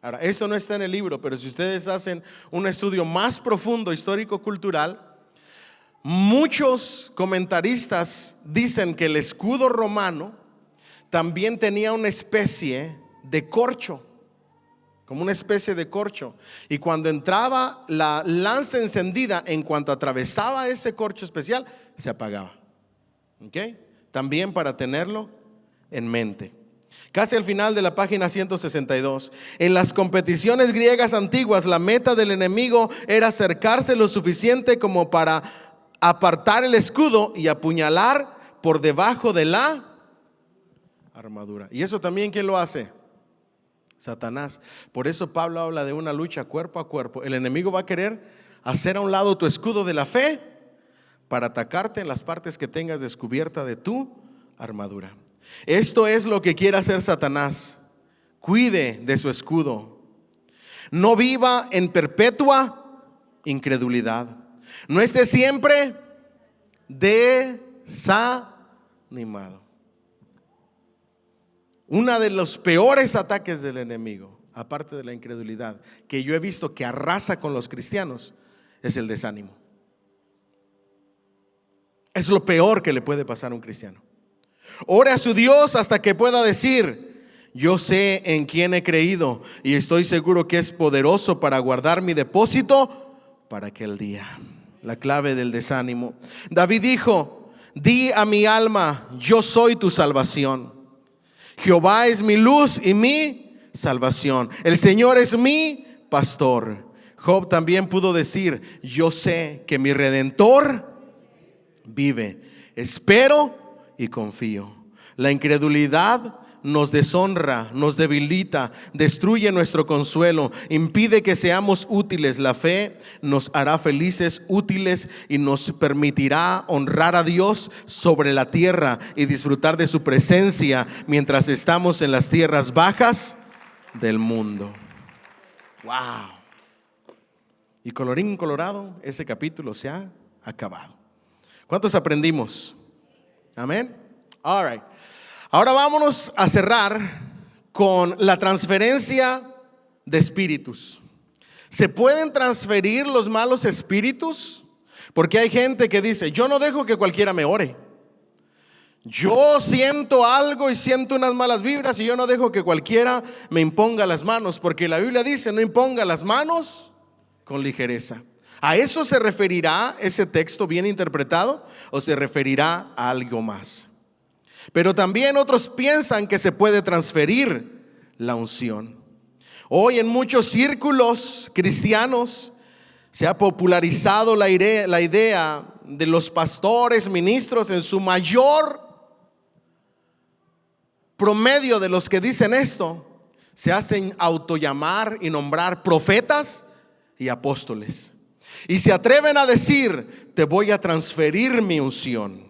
Ahora, esto no está en el libro, pero si ustedes hacen un estudio más profundo, histórico-cultural, muchos comentaristas dicen que el escudo romano también tenía una especie de corcho, como una especie de corcho, y cuando entraba la lanza encendida, en cuanto atravesaba ese corcho especial, se apagaba. ¿Okay? También para tenerlo en mente. Casi al final de la página 162. En las competiciones griegas antiguas, la meta del enemigo era acercarse lo suficiente como para apartar el escudo y apuñalar por debajo de la armadura. Y eso también, ¿quién lo hace? Satanás. Por eso Pablo habla de una lucha cuerpo a cuerpo. El enemigo va a querer hacer a un lado tu escudo de la fe para atacarte en las partes que tengas descubierta de tu armadura. Esto es lo que quiere hacer Satanás. Cuide de su escudo. No viva en perpetua incredulidad. No esté siempre desanimado. Uno de los peores ataques del enemigo, aparte de la incredulidad, que yo he visto que arrasa con los cristianos, es el desánimo. Es lo peor que le puede pasar a un cristiano. Ore a su Dios hasta que pueda decir: yo sé en quién he creído y estoy seguro que es poderoso para guardar mi depósito para aquel día. La clave del desánimo. David dijo: di a mi alma, yo soy tu salvación. Jehová es mi luz y mi salvación. El Señor es mi pastor. Job también pudo decir: yo sé que mi Redentor vive. Espero y confío. La incredulidad nos deshonra, nos debilita, destruye nuestro consuelo, impide que seamos útiles. La fe nos hará felices, útiles, y nos permitirá honrar a Dios sobre la tierra y disfrutar de su presencia mientras estamos en las tierras bajas del mundo. Wow. Y colorín colorado, ese capítulo se ha acabado. ¿Cuántos aprendimos? Amén. All right. Ahora vámonos a cerrar con la transferencia de espíritus. ¿Se pueden transferir los malos espíritus? Porque hay gente que dice: yo no dejo que cualquiera me ore. Yo siento algo y siento unas malas vibras y yo no dejo que cualquiera me imponga las manos, porque la Biblia dice: no imponga las manos con ligereza. ¿A eso se referirá ese texto bien interpretado o se referirá a algo más? Pero también otros piensan que se puede transferir la unción. Hoy en muchos círculos cristianos se ha popularizado la idea de los pastores, ministros, en su mayor promedio de los que dicen esto, se hacen autollamar y nombrar profetas y apóstoles. Y se atreven a decir: te voy a transferir mi unción.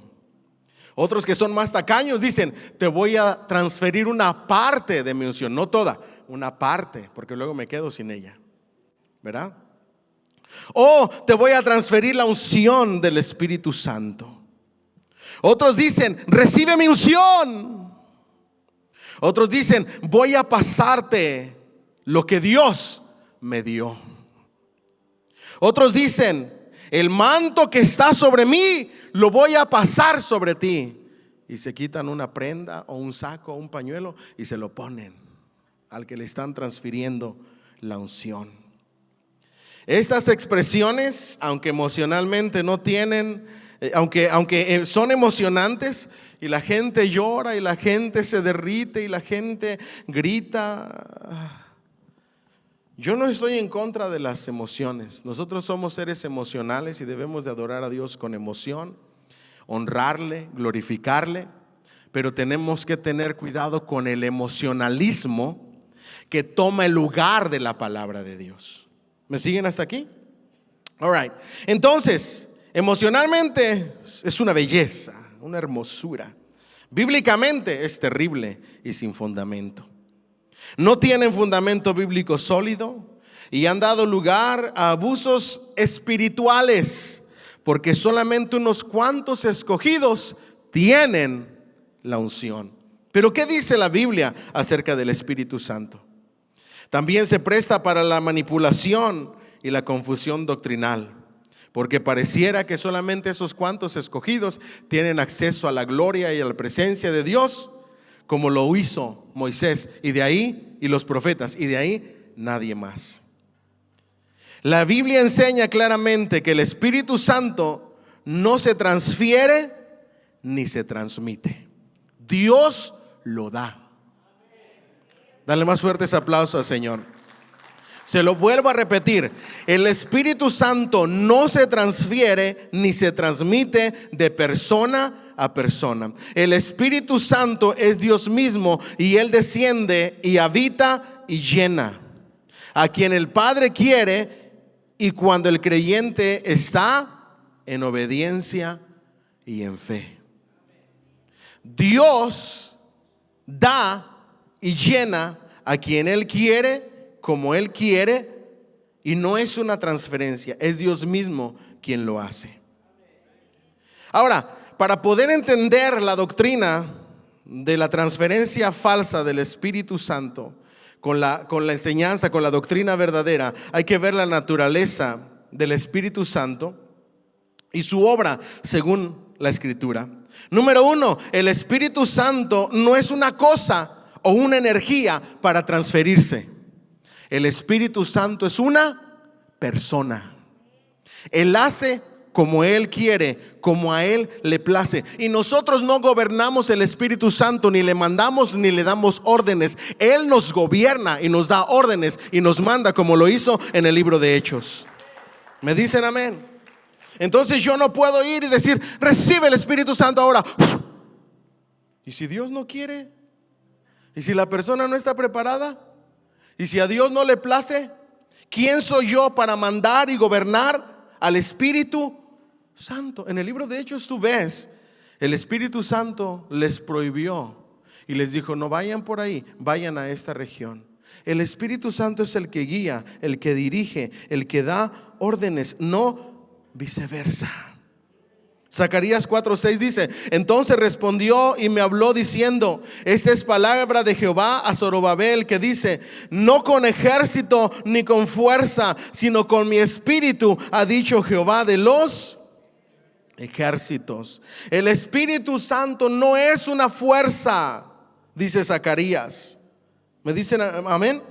Otros que son más tacaños dicen: te voy a transferir una parte de mi unción, no toda, una parte, porque luego me quedo sin ella, ¿verdad? O te voy a transferir la unción del Espíritu Santo. Otros dicen: recibe mi unción. Otros dicen: voy a pasarte lo que Dios me dio. Otros dicen: el manto que está sobre mí lo voy a pasar sobre ti. Y se quitan una prenda o un saco o un pañuelo y se lo ponen al que le están transfiriendo la unción. Estas expresiones, aunque emocionalmente no tienen, aunque son emocionantes, y la gente llora y la gente se derrite y la gente grita. Yo no estoy en contra de las emociones. Nosotros somos seres emocionales y debemos de adorar a Dios con emoción, honrarle, glorificarle, pero tenemos que tener cuidado con el emocionalismo que toma el lugar de la palabra de Dios. ¿Me siguen hasta aquí? All right. Entonces, emocionalmente es una belleza, una hermosura. Bíblicamente es terrible y sin fundamento. No tienen fundamento bíblico sólido y han dado lugar a abusos espirituales, porque solamente unos cuantos escogidos tienen la unción. Pero ¿qué dice la Biblia acerca del Espíritu Santo? También se presta para la manipulación y la confusión doctrinal, porque pareciera que solamente esos cuantos escogidos tienen acceso a la gloria y a la presencia de Dios, como lo hizo Moisés, y de ahí, y los profetas, y de ahí nadie más. La Biblia enseña claramente que el Espíritu Santo no se transfiere ni se transmite. Dios lo da. Dale más fuerte ese aplauso al Señor. Se lo vuelvo a repetir, el Espíritu Santo no se transfiere ni se transmite de persona a persona. El Espíritu Santo es Dios mismo y Él desciende y habita y llena a quien el Padre quiere, y cuando el creyente está en obediencia y en fe. Dios da y llena a quien Él quiere, como Él quiere, y no es una transferencia, es Dios mismo quien lo hace. Ahora, para poder entender la doctrina de la transferencia falsa del Espíritu Santo con la enseñanza, con la doctrina verdadera, hay que ver la naturaleza del Espíritu Santo y su obra según la Escritura. Número uno, el Espíritu Santo no es una cosa o una energía para transferirse. El Espíritu Santo es una persona. Él hace como Él quiere, como a Él le place. Y nosotros no gobernamos el Espíritu Santo, ni le mandamos ni le damos órdenes. Él nos gobierna y nos da órdenes y nos manda, como lo hizo en el libro de Hechos. ¿Me dicen amén? Entonces yo no puedo ir y decir, recibe el Espíritu Santo ahora. ¿Y si Dios no quiere? ¿Y si la persona no está preparada? ¿Y si a Dios no le place? ¿Quién soy yo para mandar y gobernar al Espíritu Santo? En el libro de Hechos tú ves, el Espíritu Santo les prohibió y les dijo, no vayan por ahí, vayan a esta región. El Espíritu Santo es el que guía, el que dirige, el que da órdenes, no viceversa. Zacarías 4:6 dice, entonces respondió y me habló diciendo, esta es palabra de Jehová a Zorobabel, que dice, no con ejército ni con fuerza, sino con mi espíritu, ha dicho Jehová de los ejércitos. El Espíritu Santo no es una fuerza, dice Zacarías. ¿Me dicen amén?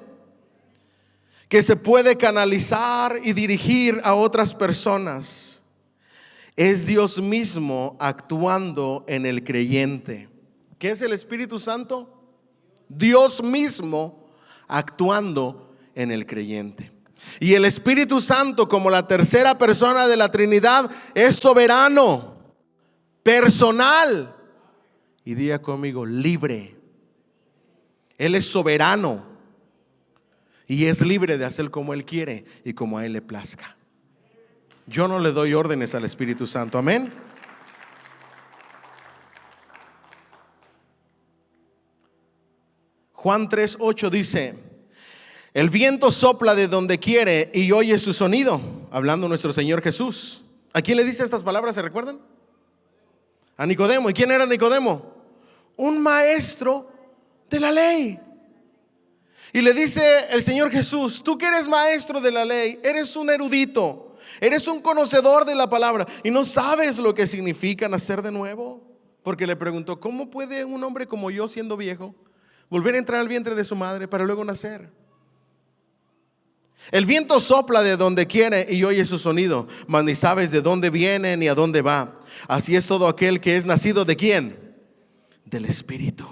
Que se puede canalizar y dirigir a otras personas. Es Dios mismo actuando en el creyente. ¿Qué es el Espíritu Santo? Dios mismo actuando en el creyente. Y el Espíritu Santo, como la tercera persona de la Trinidad, es soberano, personal y diga conmigo, libre. Él es soberano y es libre de hacer como Él quiere y como a Él le plazca. Yo no le doy órdenes al Espíritu Santo, amén. Juan 3:8 dice, el viento sopla de donde quiere y oye su sonido, hablando nuestro Señor Jesús. ¿A quién le dice estas palabras? ¿Se recuerdan? A Nicodemo. ¿Y quién era Nicodemo? Un maestro de la ley. Y le dice el Señor Jesús, tú que eres maestro de la ley, eres un erudito, eres un conocedor de la palabra y no sabes lo que significa nacer de nuevo. Porque le preguntó, ¿cómo puede un hombre como yo, siendo viejo, volver a entrar al vientre de su madre para luego nacer? El viento sopla de donde quiere y oye su sonido, mas ni sabes de dónde viene ni a dónde va. Así es todo aquel que es nacido ¿de quién? Del Espíritu.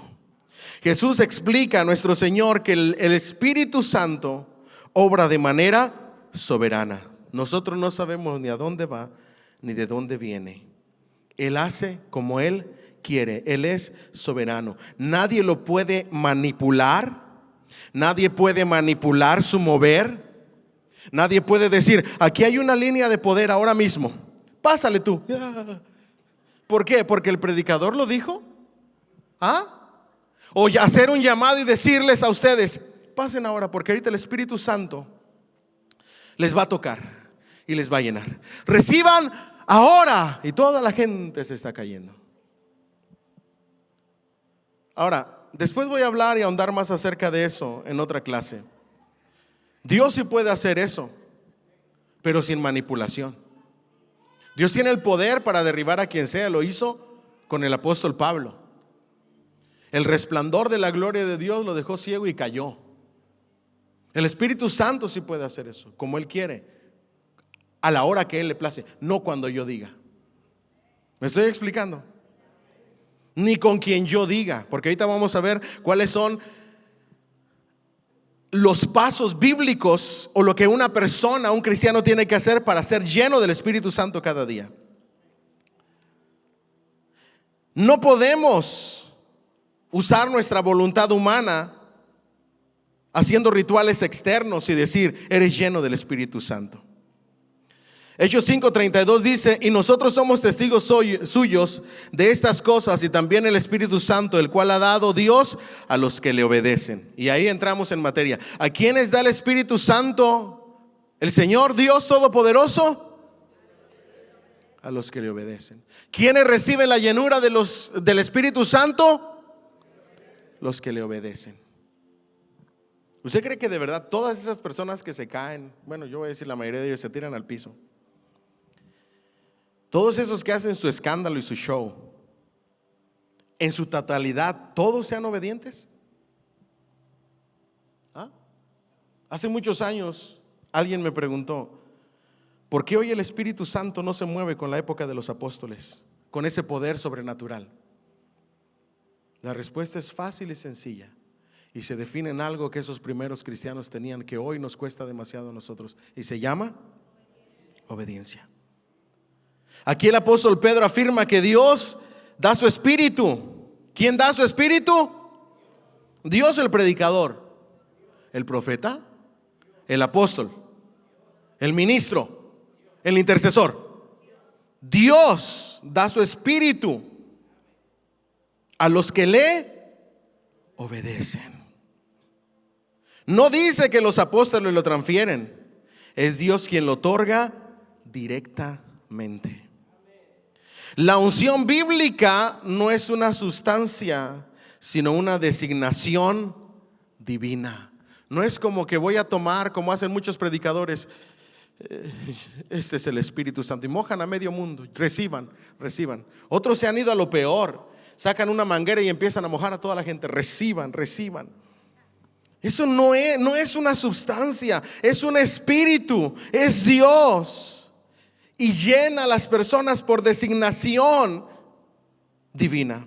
Jesús explica a nuestro Señor que el Espíritu Santo obra de manera soberana. Nosotros no sabemos ni a dónde va ni de dónde viene. Él hace como Él quiere. Él es soberano. Nadie lo puede manipular. Nadie puede manipular su mover. Nadie puede decir, aquí hay una línea de poder ahora mismo, pásale tú. ¿Por qué? Porque el predicador lo dijo. O hacer un llamado y decirles a ustedes, pasen ahora, porque ahorita el Espíritu Santo les va a tocar y les va a llenar. Reciban ahora. Y toda la gente se está cayendo. Ahora, después voy a hablar y ahondar más acerca de eso en otra clase. Dios sí puede hacer eso, pero sin manipulación. Dios tiene el poder para derribar a quien sea. Lo hizo con el apóstol Pablo. El resplandor de la gloria de Dios lo dejó ciego y cayó. El Espíritu Santo sí puede hacer eso, como Él quiere, a la hora que Él le place, no cuando yo diga. ¿Me estoy explicando? Ni con quien yo diga, porque ahorita vamos a ver cuáles son los pasos bíblicos o lo que una persona, un cristiano tiene que hacer para ser lleno del Espíritu Santo cada día. No podemos usar nuestra voluntad humana haciendo rituales externos y decir, eres lleno del Espíritu Santo. Hechos 5:32 dice, y nosotros somos testigos suyos de estas cosas, y también el Espíritu Santo, el cual ha dado Dios a los que le obedecen. Y ahí entramos en materia. ¿A quiénes da el Espíritu Santo el Señor Dios Todopoderoso? A los que le obedecen. ¿Quiénes reciben la llenura del Espíritu Santo? Los que le obedecen. ¿Usted cree que de verdad todas esas personas que se caen, bueno, yo voy a decir la mayoría de ellos se tiran al piso, todos esos que hacen su escándalo y su show, en su totalidad, todos sean obedientes? ¿Ah? Hace muchos años alguien me preguntó, ¿por qué hoy el Espíritu Santo no se mueve con la época de los apóstoles, con ese poder sobrenatural? La respuesta es fácil y sencilla, y se define en algo que esos primeros cristianos tenían, que hoy nos cuesta demasiado a nosotros, y se llama obediencia. Aquí el apóstol Pedro afirma que Dios da su espíritu. ¿Quién da su espíritu? Dios, el predicador, el profeta, el apóstol, el ministro, el intercesor. Dios da su espíritu a los que le obedecen. No dice que los apóstoles lo transfieren, es Dios quien lo otorga directamente. La unción bíblica no es una sustancia, sino una designación divina. No es como que voy a tomar, como hacen muchos predicadores, este es el Espíritu Santo, y mojan a medio mundo. Reciban. Otros se han ido a lo peor, sacan una manguera y empiezan a mojar a toda la gente. Reciban. Eso no es una sustancia, es un espíritu, es Dios. Y llena a las personas por designación divina.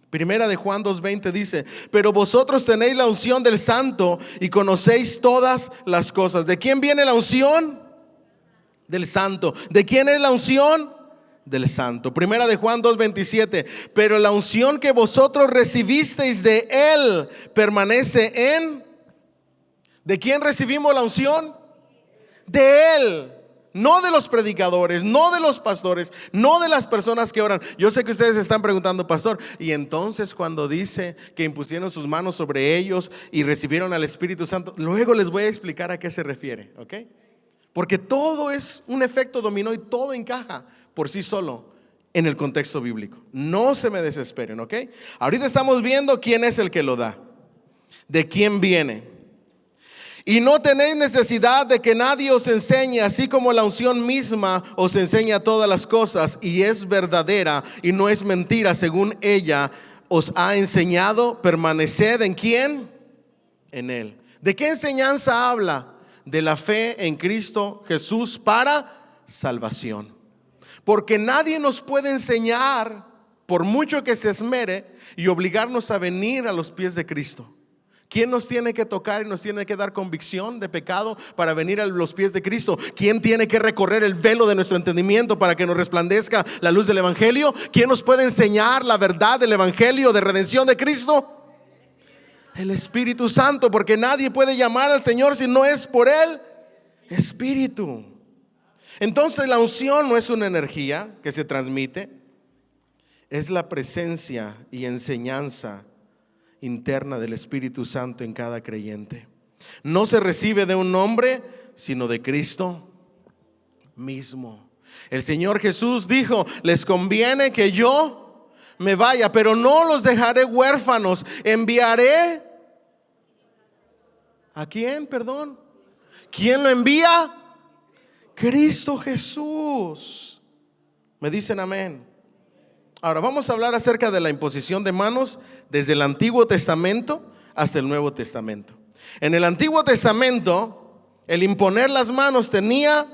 Primera de Juan 2:20 dice, pero vosotros tenéis la unción del Santo y conocéis todas las cosas. ¿De quién viene la unción? Del Santo. ¿De quién es la unción? Del Santo. Primera de Juan 2:27, pero la unción que vosotros recibisteis de Él permanece en... ¿De quién recibimos la unción? De Él. No de los predicadores, no de los pastores, no de las personas que oran. Yo sé que ustedes están preguntando, pastor, y entonces cuando dice que impusieron sus manos sobre ellos y recibieron al Espíritu Santo, luego les voy a explicar a qué se refiere, ¿ok? Porque todo es un efecto dominó y todo encaja por sí solo en el contexto bíblico. No se me desesperen, ¿ok? Ahorita estamos viendo quién es el que lo da, de quién viene. Y no tenéis necesidad de que nadie os enseñe, así como la unción misma os enseña todas las cosas, y es verdadera y no es mentira, según ella os ha enseñado. Permaneced ¿en quién? En Él. ¿De qué enseñanza habla? De la fe en Cristo Jesús para salvación. Porque nadie nos puede enseñar, por mucho que se esmere, y obligarnos a venir a los pies de Cristo. ¿Quién nos tiene que tocar y nos tiene que dar convicción de pecado para venir a los pies de Cristo? ¿Quién tiene que recorrer el velo de nuestro entendimiento para que nos resplandezca la luz del Evangelio? ¿Quién nos puede enseñar la verdad del Evangelio de redención de Cristo? El Espíritu Santo, porque nadie puede llamar al Señor si no es por el Espíritu. Entonces la unción no es una energía que se transmite, es la presencia y enseñanza interna del Espíritu Santo en cada creyente. No se recibe de un hombre, sino de Cristo mismo. El Señor Jesús dijo, les conviene que yo me vaya, pero no los dejaré huérfanos. Enviaré ¿a quién? Perdón. ¿Quién lo envía? Cristo Jesús. ¿Me dicen amén? Ahora vamos a hablar acerca de la imposición de manos desde el Antiguo Testamento hasta el Nuevo Testamento. En el Antiguo Testamento, el imponer las manos tenía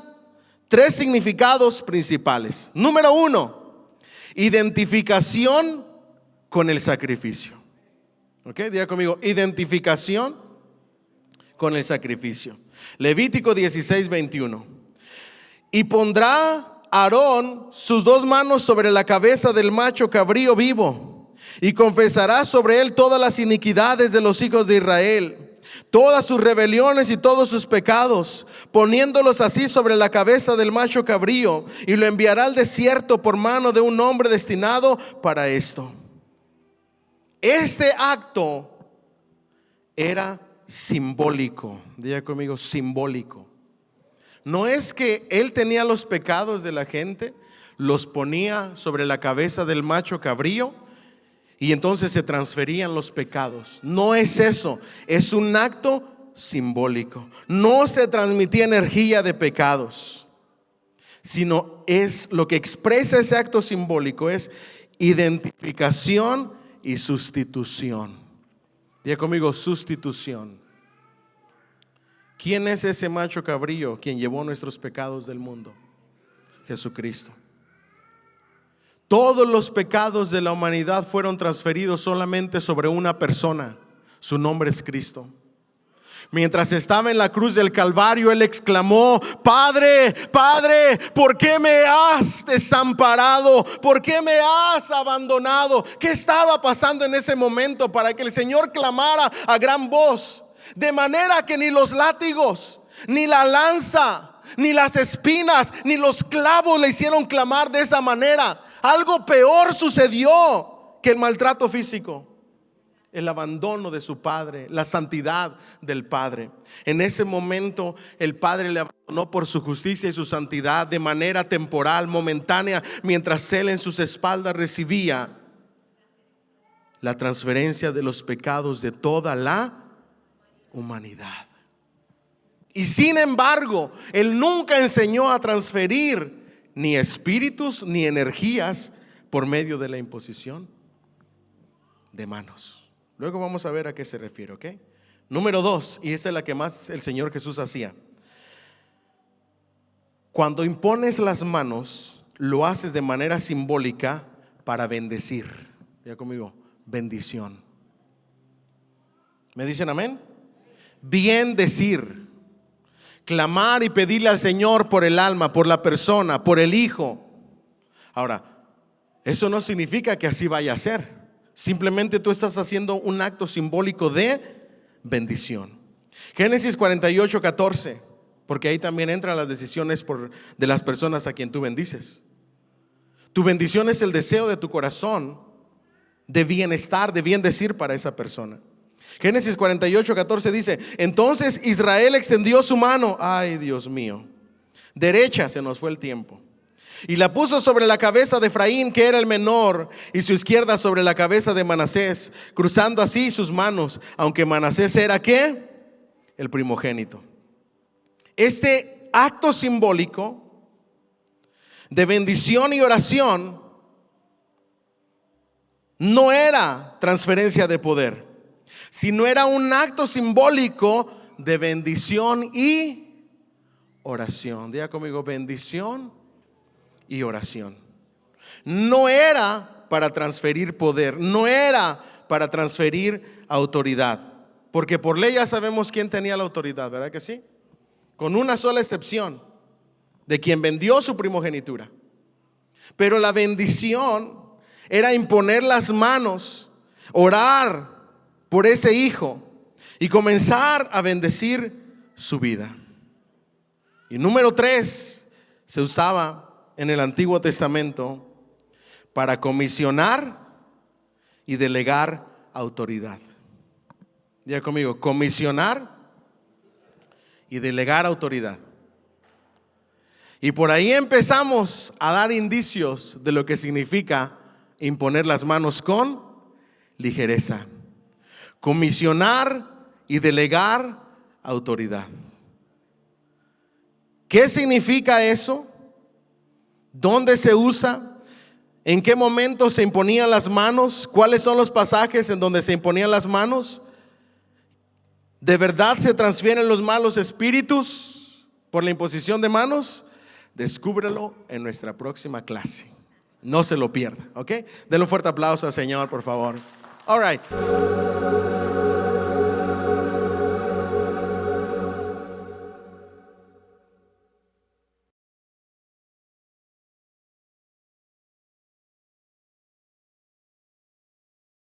3 significados principales. Número 1, identificación con el sacrificio. ¿Ok? Diga conmigo, identificación con el sacrificio. Levítico 16:21. Y pondrá Aarón sus 2 manos sobre la cabeza del macho cabrío vivo, y confesará sobre él todas las iniquidades de los hijos de Israel, todas sus rebeliones y todos sus pecados, poniéndolos así sobre la cabeza del macho cabrío, y lo enviará al desierto por mano de un hombre destinado para esto. Este acto era simbólico. Diga conmigo, simbólico. No es que él tenía los pecados de la gente, los ponía sobre la cabeza del macho cabrío y entonces se transferían los pecados. No es eso, es un acto simbólico. No se transmitía energía de pecados, sino es lo que expresa ese acto simbólico, es identificación y sustitución. Diga conmigo, sustitución. ¿Quién es ese macho cabrío quien llevó nuestros pecados del mundo? Jesucristo. Todos los pecados de la humanidad fueron transferidos solamente sobre una persona. Su nombre es Cristo. Mientras estaba en la cruz del Calvario, él exclamó: Padre, Padre, ¿por qué me has desamparado? ¿Por qué me has abandonado? ¿Qué estaba pasando en ese momento para que el Señor clamara a gran voz? De manera que ni los látigos, ni la lanza, ni las espinas, ni los clavos le hicieron clamar de esa manera. Algo peor sucedió que el maltrato físico: el abandono de su padre, la santidad del padre. En ese momento el padre le abandonó por su justicia y su santidad de manera temporal, momentánea, mientras él en sus espaldas recibía la transferencia de los pecados de toda la humanidad. Y sin embargo, él nunca enseñó a transferir ni espíritus ni energías por medio de la imposición de manos. Luego vamos a ver a qué se refiere, ¿ok? Número 2, y esa es la que más el Señor Jesús hacía. Cuando impones las manos, lo haces de manera simbólica para bendecir. Diga conmigo, bendición. ¿Me dicen amén? Bien decir, clamar y pedirle al Señor por el alma, por la persona, por el hijo. Ahora, eso no significa que así vaya a ser. Simplemente tú estás haciendo un acto simbólico de bendición. Génesis 48:14, porque ahí también entran las decisiones de las personas a quien tú bendices. Tu bendición es el deseo de tu corazón de bienestar, de bien decir para esa persona. Génesis 48:14 dice: entonces Israel extendió su mano, ay Dios mío, derecha, se nos fue el tiempo, y la puso sobre la cabeza de Efraín, que era el menor, y su izquierda sobre la cabeza de Manasés, cruzando así sus manos, aunque Manasés era ¿qué? El primogénito. Este acto simbólico de bendición y oración no era transferencia de poder, sino era un acto simbólico de bendición y oración. Diga conmigo, bendición y oración. No era para transferir poder, no era para transferir autoridad, porque por ley ya sabemos quién tenía la autoridad, ¿verdad que sí? Con una sola excepción, de quien vendió su primogenitura. Pero la bendición era imponer las manos, orar por ese hijo y comenzar a bendecir su vida. Y número 3, se usaba en el Antiguo Testamento para comisionar y delegar autoridad. Diga conmigo, comisionar y delegar autoridad. Y por ahí empezamos a dar indicios de lo que significa imponer las manos con ligereza. Comisionar y delegar autoridad. ¿Qué significa eso? ¿Dónde se usa? ¿En qué momento se imponían las manos? ¿Cuáles son los pasajes en donde se imponían las manos? ¿De verdad se transfieren los malos espíritus por la imposición de manos? Descúbrelo en nuestra próxima clase. No se lo pierda, ¿ok? Denle un fuerte aplauso al Señor, por favor. All right.